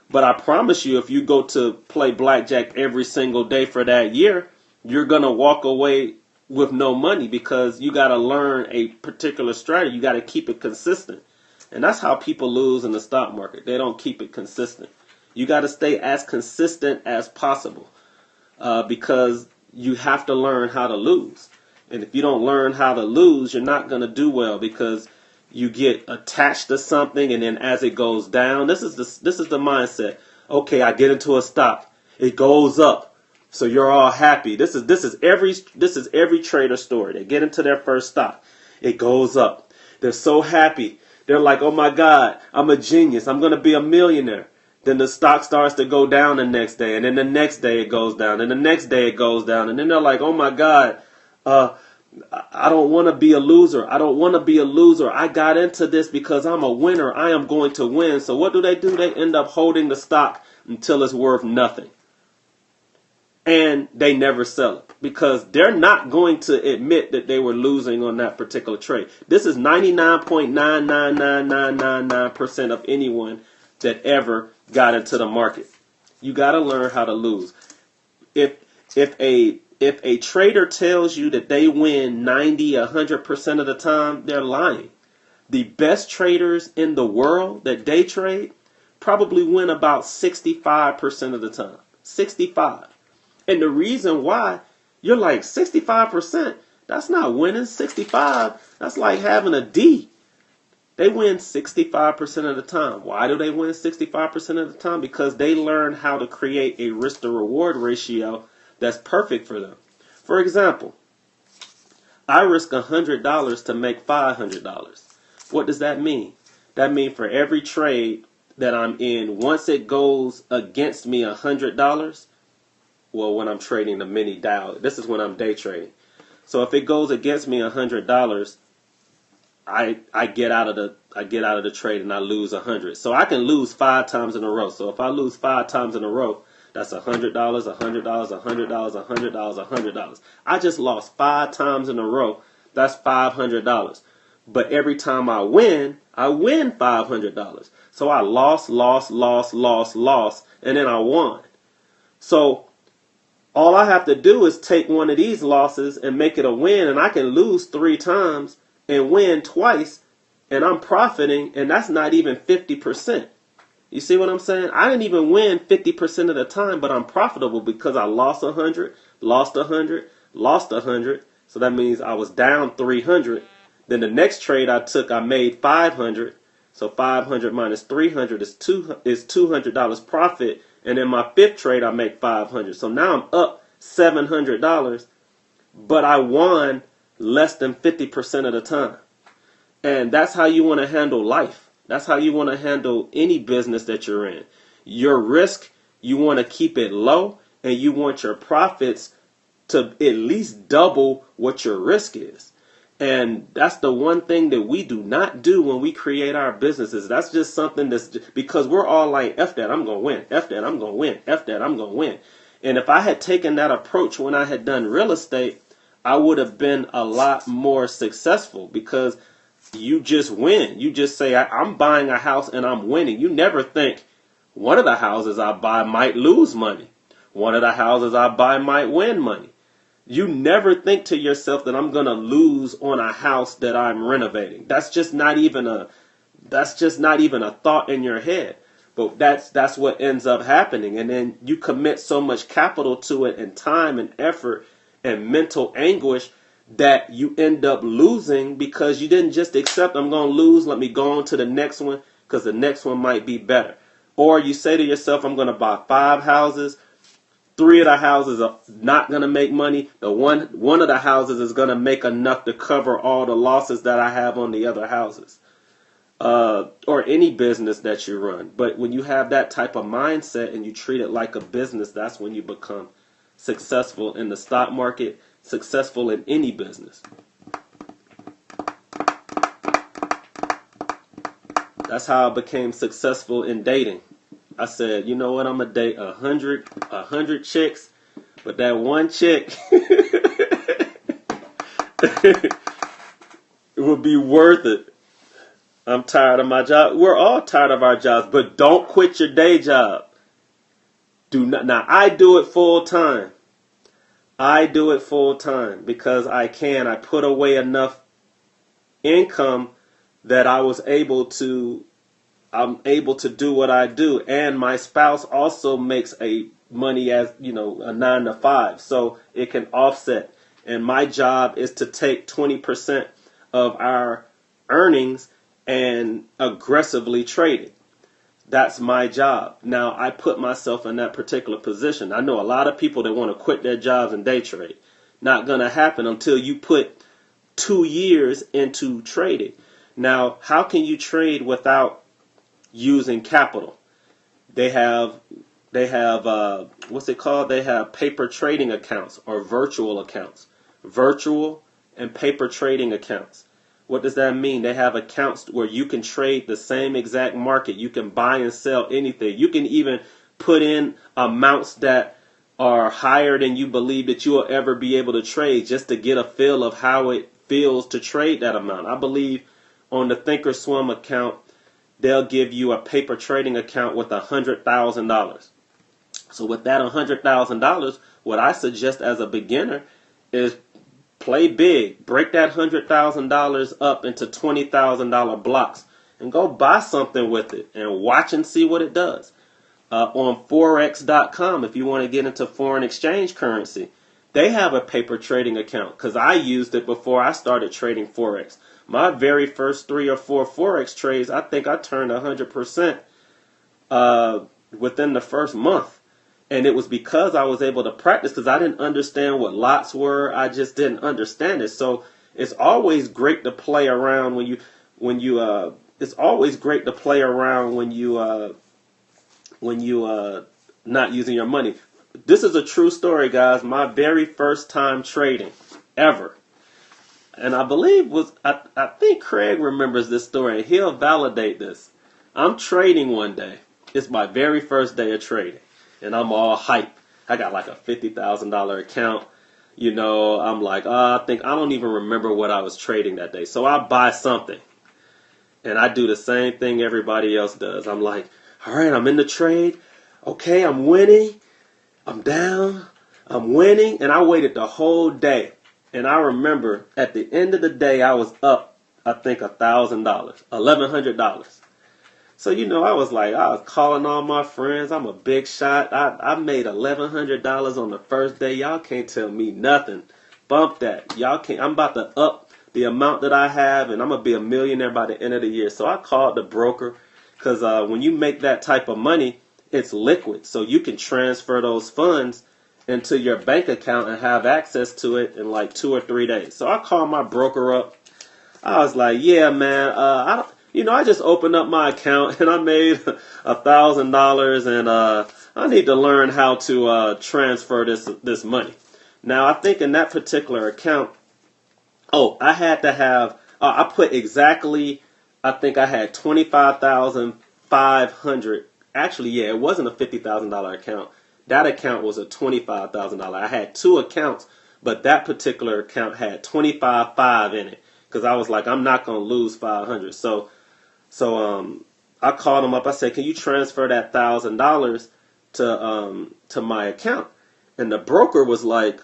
But I promise you, if you go to play blackjack every single day for that year, you're going to walk away with no money, because you got to learn a particular strategy. You got to keep it consistent. And that's how people lose in the stock market. They don't keep it consistent. You got to stay as consistent as possible, because you have to learn how to lose. And if you don't learn how to lose, you're not going to do well, because you get attached to something, and then as it goes down, this is the mindset. Okay, I get into a stock. It goes up. So you're all happy. This is every trader story. They get into their first stock. It goes up. They're so happy. They're like, oh my God, I'm a genius. I'm going to be a millionaire. Then the stock starts to go down the next day. And then the next day it goes down. And the next day it goes down. And then they're like, oh my God, I don't want to be a loser. I don't want to be a loser. I got into this because I'm a winner. I am going to win. So what do? They end up holding the stock until it's worth nothing. And they never sell it, because they're not going to admit that they were losing on that particular trade. This is 99.99999% of anyone that ever got into the market. You got to learn how to lose. If a trader tells you that they win 90, 100% of the time, they're lying. The best traders in the world that day trade probably win about 65% of the time. 65. And the reason why, you're like, 65%, that's not winning. 65, that's like having a D. They win 65% of the time. Why do they win 65% of the time? Because they learn how to create a risk to reward ratio that's perfect for them. For example, I risk $100 to make $500. What does that mean? That means for every trade that I'm in, once it goes against me $100, well, when I'm trading the mini Dow, this is when I'm day trading. So if it goes against me $100, I get out of the trade and I lose 100. So I can lose 5 times in a row. So if I lose 5 times in a row, that's $100, $100, $100, $100, $100. I just lost 5 times in a row. That's $500. But every time I win $500. So I lost, and then I won. So all I have to do is take one of these losses and make it a win, and I can lose 3 times and win twice, and I'm profiting, and that's not even 50%. You see what I'm saying? I didn't even win 50% of the time, but I'm profitable because I lost 100, lost 100, lost 100. So that means I was down 300. Then the next trade I took, I made 500. So 500 minus 300 is $200 profit. And in my fifth trade, I make 500. So now I'm up $700, but I won less than 50% of the time. And that's how you want to handle life. That's how you want to handle any business that you're in. Your risk, you want to keep it low, and you want your profits to at least double what your risk is. And that's the one thing that we do not do when we create our businesses. That's just something because we're all like, F that, I'm going to win. F that, I'm going to win. F that, I'm going to win. And if I had taken that approach when I had done real estate, I would have been a lot more successful because you just win. You just say, I'm buying a house and I'm winning. You never think one of the houses I buy might lose money. One of the houses I buy might win money. You never think to yourself that I'm going to lose on a house that I'm renovating. That's just not even a thought in your head. But that's what ends up happening. And then you commit so much capital to it and time and effort and mental anguish that you end up losing because you didn't just accept, I'm going to lose, let me go on to the next one because the next one might be better. Or you say to yourself, I'm going to buy 5 houses. 3 of the houses are not going to make money. The one of the houses is going to make enough to cover all the losses that I have on the other houses. Or any business that you run. But when you have that type of mindset and you treat it like a business, that's when you become successful in the stock market, successful in any business. That's how I became successful in dating. I said, you know what, I'm going to date 100 chicks, but that one chick, it would be worth it. I'm tired of my job. We're all tired of our jobs, but don't quit your day job. Do not. Now, I do it full time. I do it full time because I can. I put away enough income that I'm able to do what I do. And my spouse also makes money as, a 9 to 5. So it can offset. And my job is to take 20% of our earnings and aggressively trade it. That's my job. Now, I put myself in that particular position. I know a lot of people that want to quit their jobs and day trade. Not going to happen until you put 2 years into trading. Now, how can you trade without using capital? They have what's it called? They have paper trading accounts or virtual accounts. Virtual and paper trading accounts. What does that mean? They have accounts where you can trade the same exact market. You can buy and sell anything. You can even put in amounts that are higher than you believe that you will ever be able to trade just to get a feel of how it feels to trade that amount. I believe on the Thinkorswim account, they'll give you a paper trading account with $100,000. So with that $100,000, what I suggest as a beginner is play big. Break that $100,000 up into $20,000 blocks and go buy something with it and watch and see what it does. On Forex.com, if you want to get into foreign exchange currency, they have a paper trading account because I used it before I started trading Forex. My very first 3 or 4 Forex trades, I think I turned 100% within the first month. And it was because I was able to practice because I didn't understand what lots were. I just didn't understand it. So it's always great to play around it's always great to play around when you not using your money. This is a true story, guys. My very first time trading ever. And I believe I think Craig remembers this story. He'll validate this. I'm trading one day. It's my very first day of trading. And I'm all hype. I got like a $50,000 account. I'm like, I don't even remember what I was trading that day. So I buy something. And I do the same thing everybody else does. I'm like, all right, I'm in the trade. Okay, I'm winning. I'm down. I'm winning. And I waited the whole day. And I remember at the end of the day, I was up, I think, $1,000, $1,100. So, I was like, I was calling all my friends. I'm a big shot. I made $1,100 on the first day. Y'all can't tell me nothing. Bump that. Y'all can't. I'm about to up the amount that I have, and I'm going to be a millionaire by the end of the year. So I called the broker because when you make that type of money, it's liquid. So you can transfer those funds into your bank account and have access to it in like 2 or 3 days. So I called my broker up. I was like, yeah, man, I just opened up my account and I made $1,000 and I need to learn how to transfer this money. Now, I think in that particular account, I had to have, I put exactly, I think I had 25,500. Actually, yeah, it wasn't a $50,000 account. That account was a $25,000. I had two accounts, but that particular account had 25,500 in it because I was like, I'm not going to lose 500. So I called him up. I said, can you transfer that $1,000 to my account? And the broker was like,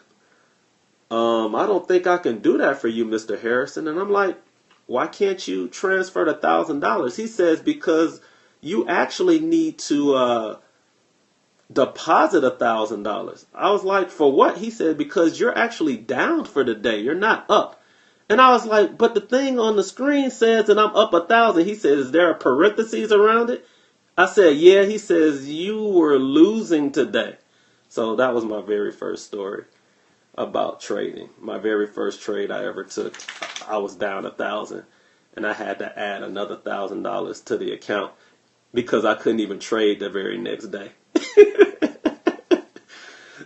I don't think I can do that for you, Mr. Harrison. And I'm like, why can't you transfer the $1,000? He says, because you actually need to deposit $1,000. I was like, for what? He said, because you're actually down for the day. You're not up. And I was like, but the thing on the screen says that I'm up 1,000. He said, is there a parentheses around it? I said, yeah. He says, you were losing today. So that was my very first story about trading. My very first trade I ever took, I was down 1,000, and I had to add another $1,000 to the account because I couldn't even trade the very next day.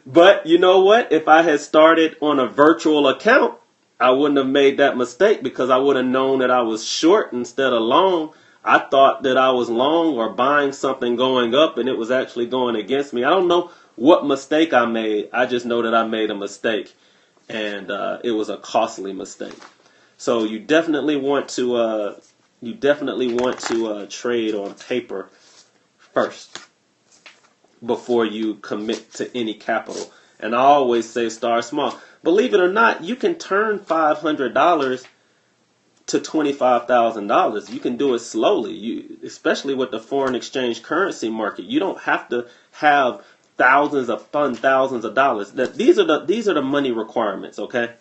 But you know what? If I had started on a virtual account, I wouldn't have made that mistake because I would have known that I was short instead of long. I thought that I was long or buying something going up and it was actually going against me. I don't know what mistake I made. I just know that I made a mistake, and it was a costly mistake. So you definitely want to trade on paper first before you commit to any capital. And I always say start small. Believe it or not, you can turn $500 to $25,000. You can do it slowly. Especially with the foreign exchange currency market, you don't have to have thousands of dollars. These are the money requirements. Okay,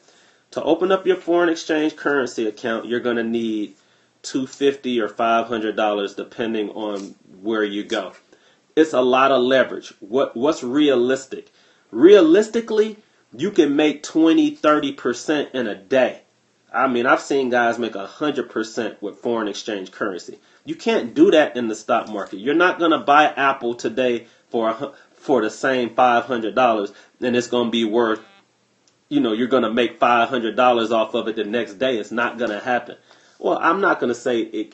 to open up your foreign exchange currency account, you're going to need $250 or $500 depending on where you go. It's a lot of leverage. What's realistic? Realistically, you can make 20-30% in a day. I mean, I've seen guys make 100% with foreign exchange currency. You can't do that in the stock market. You're not going to buy Apple today for the same $500, and it's going to be worth, you're going to make $500 off of it the next day. It's not going to happen. Well, I'm not going to say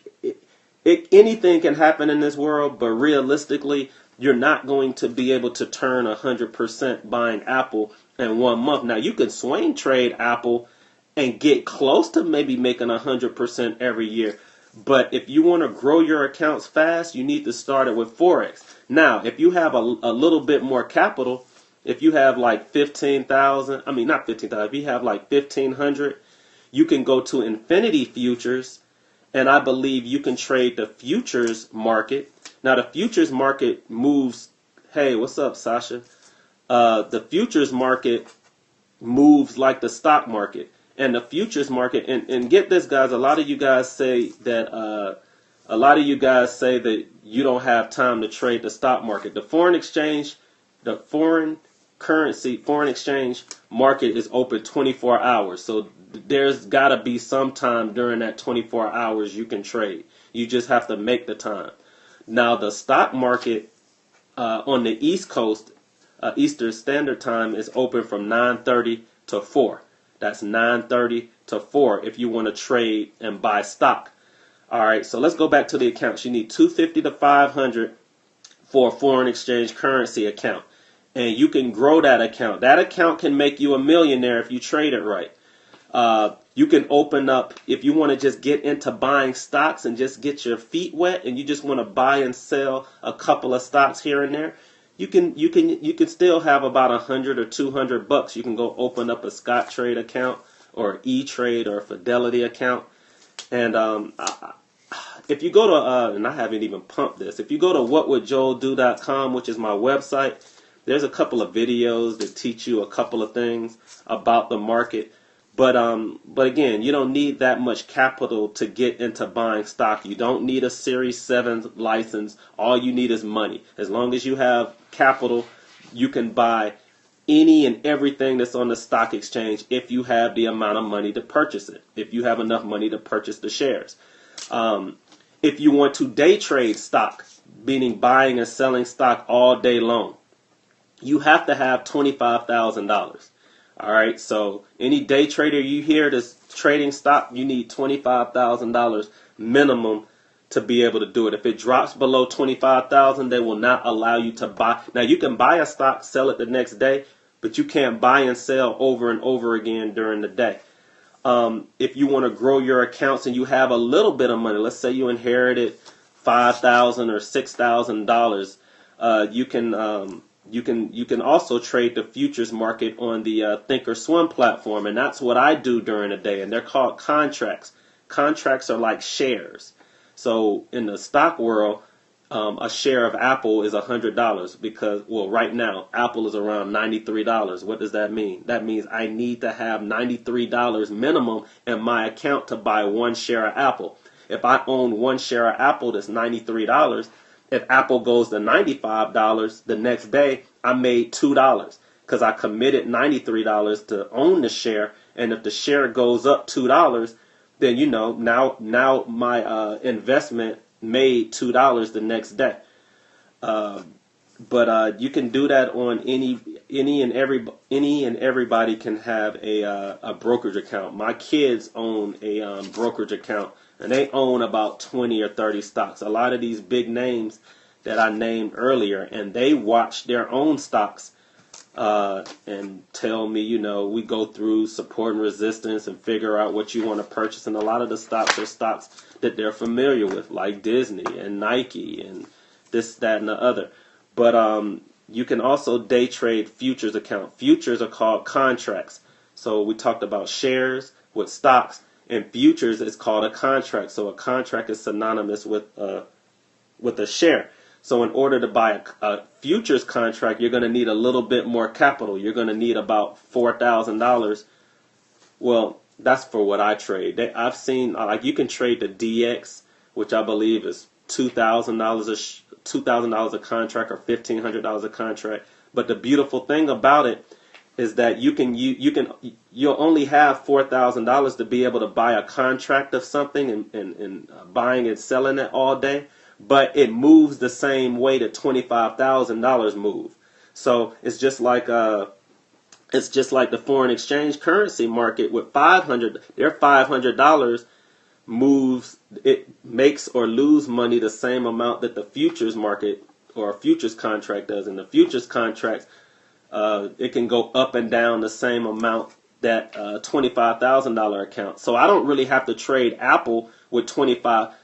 anything can happen in this world, but realistically, you're not going to be able to turn 100% buying Apple in 1 month. Now, you can swing trade Apple and get close to maybe making 100% every year. But if you want to grow your accounts fast, you need to start it with Forex. Now, if you have a little bit more capital, if you have like 15,000, not 15,000, if you have like 1,500, you can go to Infinity Futures, and I believe you can trade the futures market. Now, the futures market moves. Hey, what's up, Sasha? The futures market moves like the stock market. And the futures market, and get this, guys, a lot of you guys say that you don't have time to trade the stock market. The foreign exchange market is open 24 hours. So there's got to be some time during that 24 hours you can trade. You just have to make the time. Now, the stock market on the East Coast, Eastern Standard Time, is open from 9:30 to 4. That's 9:30 to 4 if you want to trade and buy stock. All right, so let's go back to the accounts. You need $250 to $500 for a foreign exchange currency account. And you can grow that account. That account can make you a millionaire if you trade it right. You can open up, if you want to just get into buying stocks and just get your feet wet and you just want to buy and sell a couple of stocks here and there, you can still have about $100 or $200. You can go open up a Scottrade account or E-Trade or a Fidelity account, and if you go to, and I haven't even pumped this, if you go to whatwouldjoeldo.com, which is my website, there's a couple of videos that teach you a couple of things about the market. But again, you don't need that much capital to get into buying stock. You don't need a Series 7 license. All you need is money. As long as you have capital, you can buy any and everything that's on the stock exchange if you have the amount of money to purchase it, if you have enough money to purchase the shares. If you want to day trade stock, meaning buying and selling stock all day long, you have to have $25,000. All right, so any day trader you hear that's trading stock, you need $25,000 minimum to be able to do it. If it drops below $25,000, they will not allow you to buy. Now, you can buy a stock, sell it the next day, but you can't buy and sell over and over again during the day. If you want to grow your accounts and you have a little bit of money, let's say you inherited $5,000 or $6,000, you can also trade the futures market on the Thinkorswim platform, and that's what I do during the day. And they're called contracts. Contracts are like shares. So in the stock world, a share of Apple is $100 because, well, right now Apple is around $93. What does that mean? That means I need to have $93 minimum in my account to buy one share of Apple. If I own one share of Apple that's $93, if Apple goes to $95 the next day, I made $2 because I committed $93 to own the share. And if the share goes up $2, then now my investment made $2 the next day. But you can do that on any and everybody can have a brokerage account. My kids own a brokerage account, and they own about 20 or 30 stocks. A lot of these big names that I named earlier, and they watch their own stocks and tell me, we go through support and resistance and figure out what you want to purchase. And a lot of the stocks are stocks that they're familiar with, like Disney and Nike and this, that, and the other. But you can also day trade futures account. Futures are called contracts. So we talked about shares with stocks, and futures is called a contract. So a contract is synonymous with a share. So in order to buy a futures contract, you're going to need a little bit more capital. You're going to need about $4,000. Well, that's for what I trade. I've seen, like, you can trade the DX, which I believe is $2,000 a contract or $1,500 a contract. But the beautiful thing about it is that you'll only have $4,000 to be able to buy a contract of something and buying and selling it all day. But it moves the same way that $25,000 move. So it's just like the foreign exchange currency market with their $500 moves, it makes or lose money the same amount that the futures market or a futures contract does. In the futures contracts, it can go up and down the same amount that $25,000 account. So I don't really have to trade Apple with 25.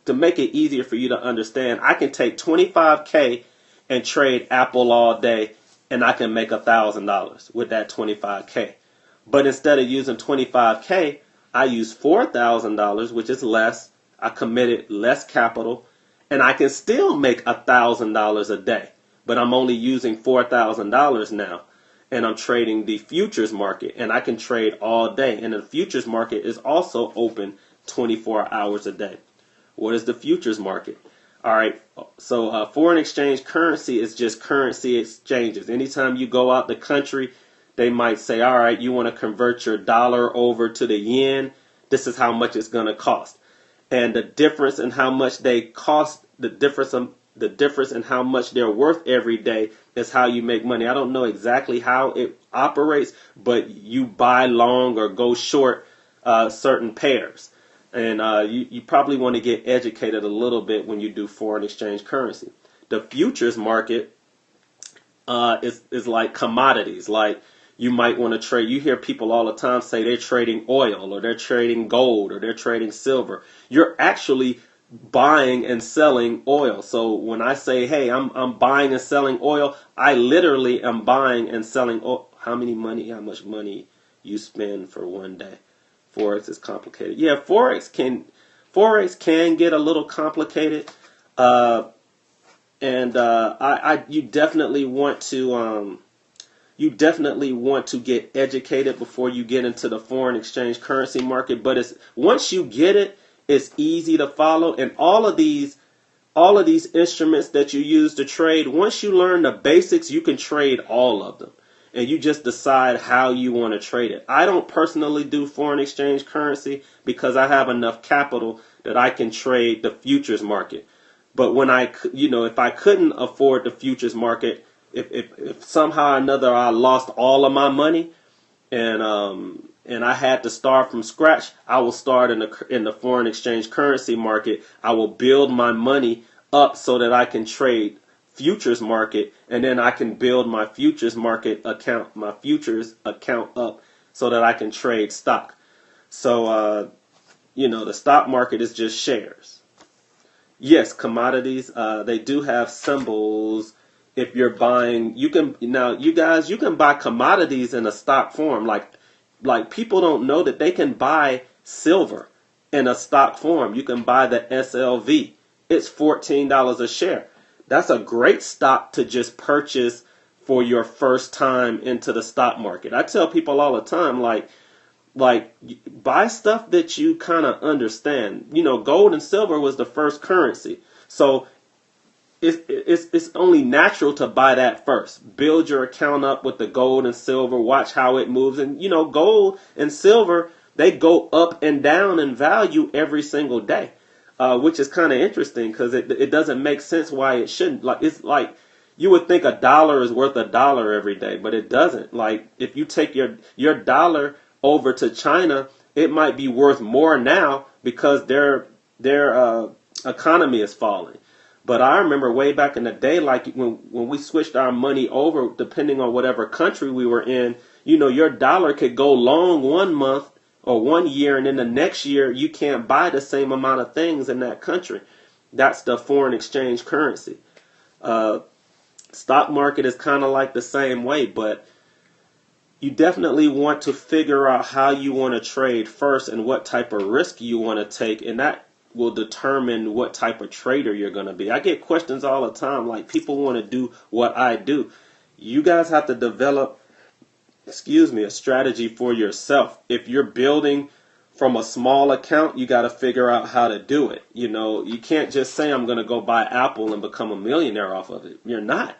To make it easier for you to understand, I can take $25K and trade Apple all day, and I can make $1,000 with that $25K. But instead of using $25K, I use $4,000, which is less. I committed less capital, and I can still make $1,000 a day. But I'm only using $4,000 now, and I'm trading the futures market, and I can trade all day. And the futures market is also open 24 hours a day. What is the futures market? All right, so foreign exchange currency is just currency exchanges. Anytime you go out the country, they might say, all right, you want to convert your dollar over to the yen. This is how much it's going to cost. And the difference in how much they cost, the difference in how much they're worth every day is how you make money. I don't know exactly how it operates, but you buy long or go short certain pairs. And you probably want to get educated a little bit when you do foreign exchange currency. The futures market is like commodities. Like you might want to trade. You hear people all the time say they're trading oil or they're trading gold or they're trading silver. You're actually buying and selling oil. So when I say, hey, I'm buying and selling oil, I literally am buying and selling oil. How much money you spend for one day? Forex is complicated. Yeah, Forex Forex can get a little complicated, and you definitely want to get educated before you get into the foreign exchange currency market. But once you get it, it's easy to follow. And all of these instruments that you use to trade, once you learn the basics, you can trade all of them. And you just decide how you want to trade it. I don't personally do foreign exchange currency because I have enough capital that I can trade the futures market. But when if I couldn't afford the futures market, if somehow or another I lost all of my money and I had to start from scratch, I will start in the foreign exchange currency market. I will build my money up so that I can trade futures market, and then I can build my futures account up so that I can trade stock. So the stock market is just shares. Yes, commodities, they do have symbols. If you're buying, you can buy commodities in a stock form. Like people don't know that they can buy silver in a stock form. You can buy the SLV. It's $14 a share. That's a great stock to just purchase for your first time into the stock market. I tell people all the time, like buy stuff that you kind of understand. Gold and silver was the first currency. So it's only natural to buy that first. Build your account up with the gold and silver. Watch how it moves. And, gold and silver, they go up and down in value every single day, which is kind of interesting because it doesn't make sense why it shouldn't. It's like you would think a dollar is worth a dollar every day, but it doesn't. Like if you take your dollar over to China, it might be worth more now because their economy is falling. But I remember way back in the day, like when we switched our money over, depending on whatever country we were in, your dollar could go long 1 month or 1 year, and then the next year you can't buy the same amount of things in that country. That's the foreign exchange currency. Stock market is kind of like the same way, but you definitely want to figure out how you want to trade first and what type of risk you want to take, and that will determine what type of trader you're going to be. I get questions all the time, like people want to do what I do. You guys have to develop, a strategy for yourself. If you're building from a small account, you got to figure out how to do it. You can't just say, I'm going to go buy Apple and become a millionaire off of it. You're not.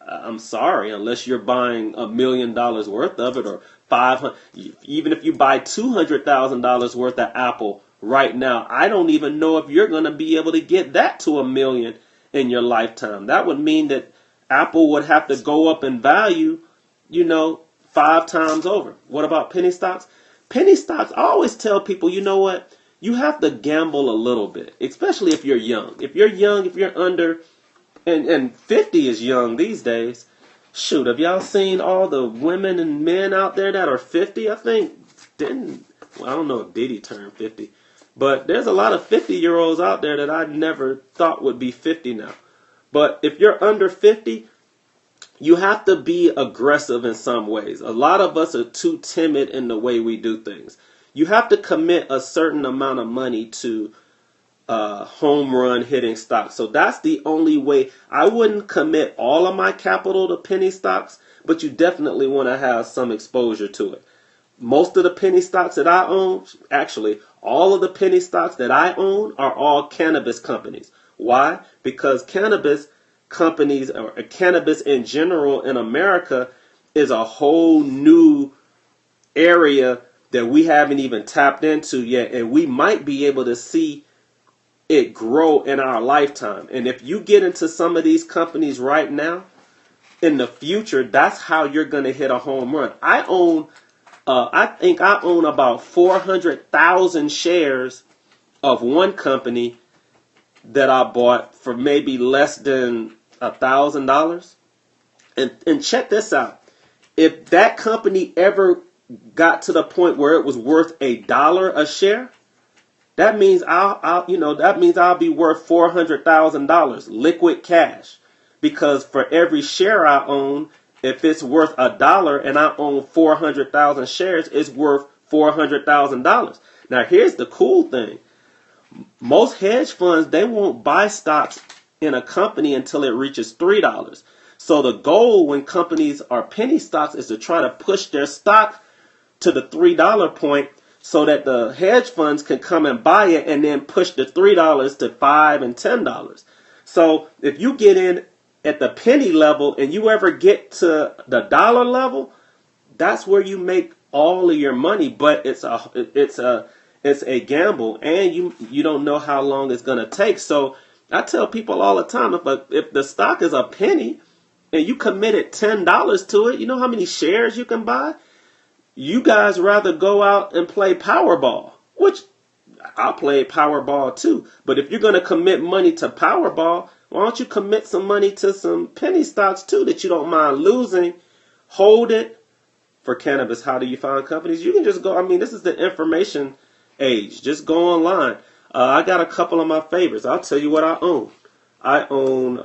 I'm sorry, unless you're buying $1 million worth of it, or 500. Even if you buy $200,000 worth of Apple right now, I don't even know if you're going to be able to get that to $1 million in your lifetime. That would mean that Apple would have to go up in value, 5 times over. What about penny stocks? Penny stocks, I always tell people, you know what? You have to gamble a little bit, especially if you're young. If you're under, and 50 is young these days. Shoot, have y'all seen all the women and men out there that are 50? I think, I don't know if Diddy turned 50. But there's a lot of 50-year-olds out there that I never thought would be 50 now. But if you're under 50, you have to be aggressive in some ways. A lot of us are too timid in the way we do things. You have to commit a certain amount of money to home run hitting stocks. So that's the only way. I wouldn't commit all of my capital to penny stocks, but you definitely want to have some exposure to it. Most of the penny stocks that I own, actually, all of the penny stocks that I own are all cannabis companies. Why? Because cannabis companies, or cannabis in general in America, is a whole new area that we haven't even tapped into yet, and we might be able to see it grow in our lifetime. And if you get into some of these companies right now, in the future, that's how you're going to hit a home run. I think I own about 400,000 shares of one company that I bought for maybe less than $1,000. And check this out. If that company ever got to the point where it was worth $1 a share, that means I'll be worth $400,000 liquid cash, because for every share I own, if it's worth $1 and I own 400,000 shares, it's worth $400,000. Now here's the cool thing. Most hedge funds, they won't buy stocks in a company until it reaches $3. So the goal when companies are penny stocks is to try to push their stock to the $3 point so that the hedge funds can come and buy it and then push the $3 to $5 and $10. So if you get in at the penny level and you ever get to the dollar level, that's where you make all of your money. But it's a gamble, and you don't know how long it's gonna take. So I tell people all the time, if the stock is a penny and you committed $10 to it, you know how many shares you can buy? You guys rather go out and play Powerball, which I play Powerball too. But if you're going to commit money to Powerball, why don't you commit some money to some penny stocks too that you don't mind losing? Hold it. For cannabis, how do you find companies? You can just go. I mean, this is the information age. Just go online. I got a couple of my favorites. I'll tell you what I own. I own,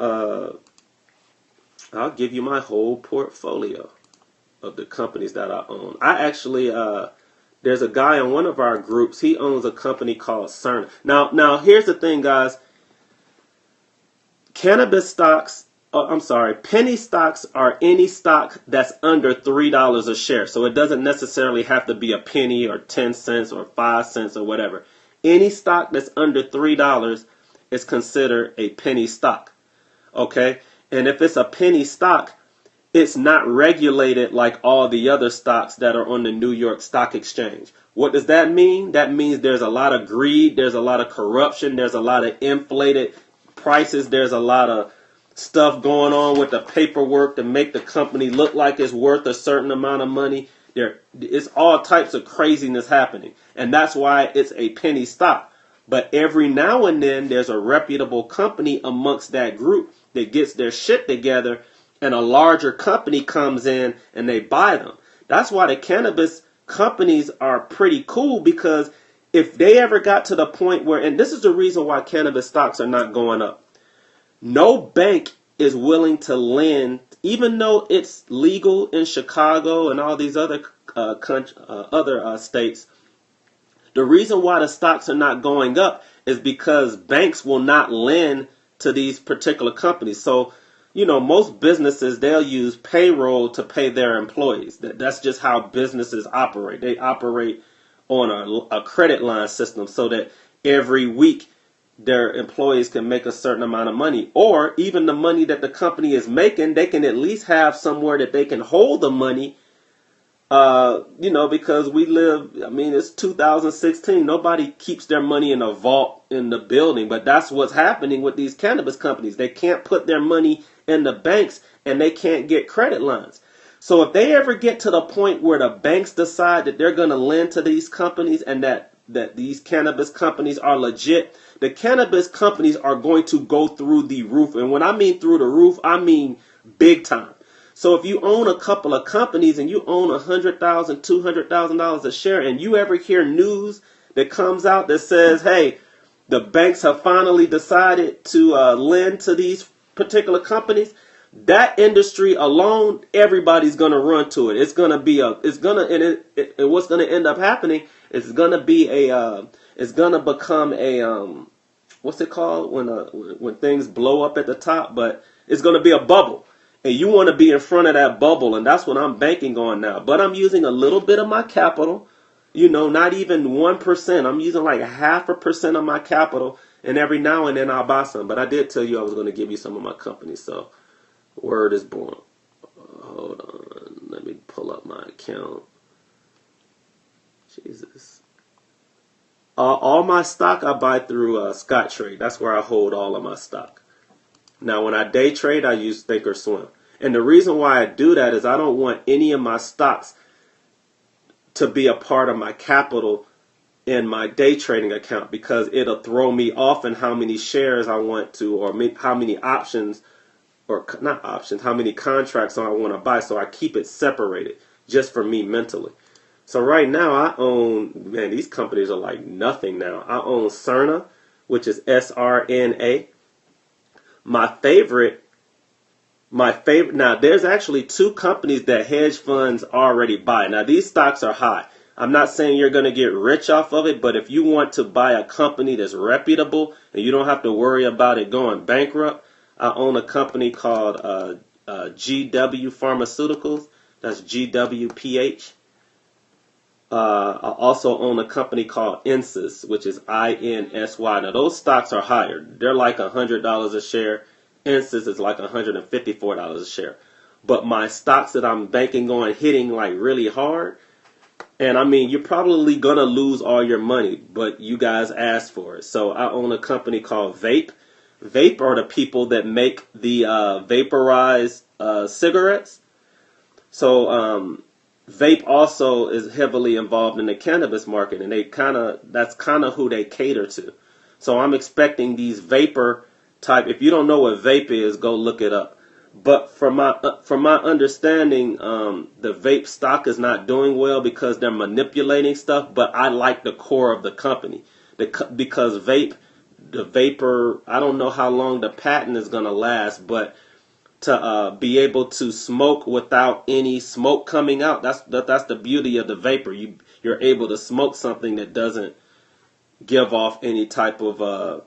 I'll give you my whole portfolio of the companies that I own. I actually, there's a guy in one of our groups. He owns a company called Cerna. Now here's the thing, guys. Cannabis stocks, penny stocks are any stock that's under $3 a share. So it doesn't necessarily have to be a penny or 10 cents or 5 cents or whatever. Any stock that's under $3 is considered a penny stock. Okay? And if it's a penny stock, it's not regulated like all the other stocks that are on the New York Stock Exchange. What does that mean? That means there's a lot of greed, there's a lot of corruption, there's a lot of inflated prices, there's a lot of stuff going on with the paperwork to make the company look like it's worth a certain amount of money. It's all types of craziness happening. And that's why it's a penny stock. But every now and then there's a reputable company amongst that group that gets their shit together, and a larger company comes in and they buy them. That's why the cannabis companies are pretty cool, because if they ever got to the point where, and this is the reason why cannabis stocks are not going up, no bank is willing to lend, even though it's legal in Chicago and all these other states. The reason why the stocks are not going up is because banks will not lend to these particular companies. So, most businesses, they'll use payroll to pay their employees. That's just how businesses operate. They operate on a credit line system so that every week their employees can make a certain amount of money. Or even the money that the company is making, they can at least have somewhere that they can hold the money. Because we live, it's 2016. Nobody keeps their money in a vault in the building. But that's what's happening with these cannabis companies. They can't put their money in the banks, and they can't get credit lines. So if they ever get to the point where the banks decide that they're going to lend to these companies and that these cannabis companies are legit, the cannabis companies are going to go through the roof. And when I mean through the roof, I mean big time. So if you own a couple of companies and you own $100,000, $200,000 a share, and you ever hear news that comes out that says, hey, the banks have finally decided to lend to these particular companies, that industry alone, everybody's going to run to it. And what's going to end up happening is it's going to become a, what's it called when things blow up at the top, but it's going to be a bubble. And you want to be in front of that bubble, and that's what I'm banking on now. But I'm using a little bit of my capital, not even 1%. I'm using like 0.5% of my capital, and every now and then I'll buy some. But I did tell you I was going to give you some of my companies, so word is born. Hold on, let me pull up my account. Jesus. All my stock I buy through Scottrade. That's where I hold all of my stock. Now, when I day trade, I use Thinkorswim. And the reason why I do that is I don't want any of my stocks to be a part of my capital in my day trading account, because it'll throw me off in how many shares I want to, or how many options, or not options, how many contracts I want to buy. So I keep it separated just for me mentally. So right now I own, man, these companies are like nothing now. I own Cerna, which is SRNA. My favorite, now there's actually two companies that hedge funds already buy. Now these stocks are high. I'm not saying you're going to get rich off of it, but if you want to buy a company that's reputable and you don't have to worry about it going bankrupt, I own a company called GW Pharmaceuticals. That's GWPH. I also own a company called INSYS, which is INSY. Now those stocks are higher. They're like $100 a share. INSYS is like $154 a share. But my stocks that I'm banking on hitting like really hard, and I mean, you're probably going to lose all your money, but you guys asked for it. So I own a company called Vape. Vape are the people that make the vaporized cigarettes. So Vape also is heavily involved in the cannabis market, and that's kind of who they cater to. So I'm expecting these vapor type. If you don't know what vape is, go look it up. But from my understanding, the vape stock is not doing well because they're manipulating stuff. But I like the core of the company, because the vapor. I don't know how long the patent is gonna last, but to be able to smoke without any smoke coming out, that's the beauty of the vapor. You're able to smoke something that doesn't give off any type of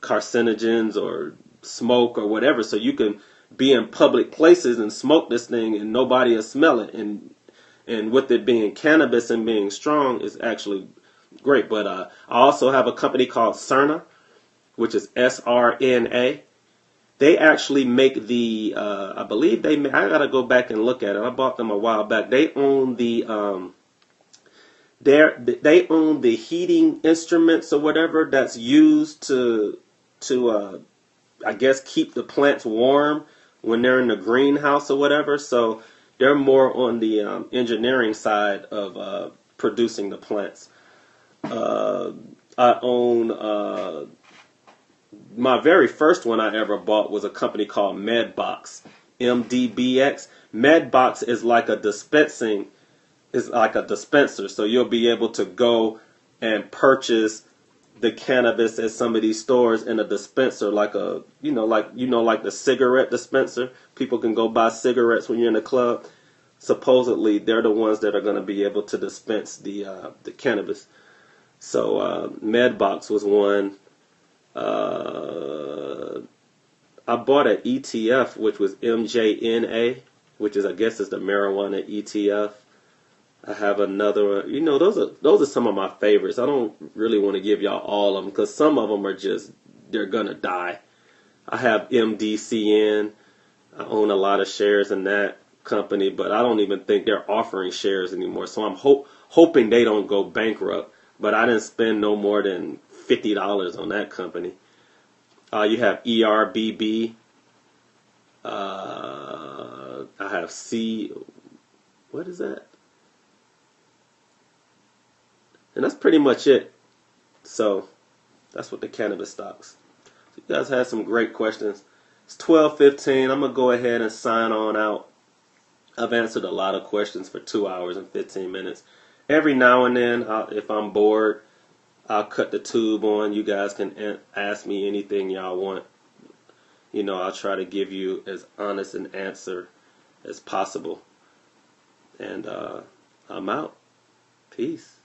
carcinogens or smoke or whatever. So you can be in public places and smoke this thing and nobody will smell it. And with it being cannabis and being strong, is actually great. But I also have a company called Cerna, which is SRNA. They actually make the I believe I gotta go back and look at it. I bought them a while back. They own the they own the heating instruments or whatever that's used to I guess keep the plants warm when they're in the greenhouse or whatever. So they're more on the engineering side of producing the plants. I own my very first one I ever bought was a company called Medbox, MDBX. Medbox is like a dispenser, so you'll be able to go and purchase the cannabis at some of these stores in a dispenser, like like the cigarette dispenser. People can go buy cigarettes when you're in the club. Supposedly, they're the ones that are going to be able to dispense the cannabis. So Medbox was one. I bought an ETF, which was MJNA, which is, I guess, is the marijuana ETF. I have another. Those are some of my favorites. I don't really want to give y'all all of them because some of them are just, they're gonna die. I have MDCN. I own a lot of shares in that company, but I don't even think they're offering shares anymore. So I'm hoping they don't go bankrupt. But I didn't spend no more than $50 on that company. You have ERBB. I have C. What is that? And that's pretty much it. So that's what the cannabis stocks. So you guys had some great questions. It's 12:15. I'm gonna go ahead and sign on out. I've answered a lot of questions for 2 hours and 15 minutes. Every now and then, if I'm bored, I'll cut the tube on. You guys can ask me anything y'all want. I'll try to give you as honest an answer as possible. And I'm out. Peace.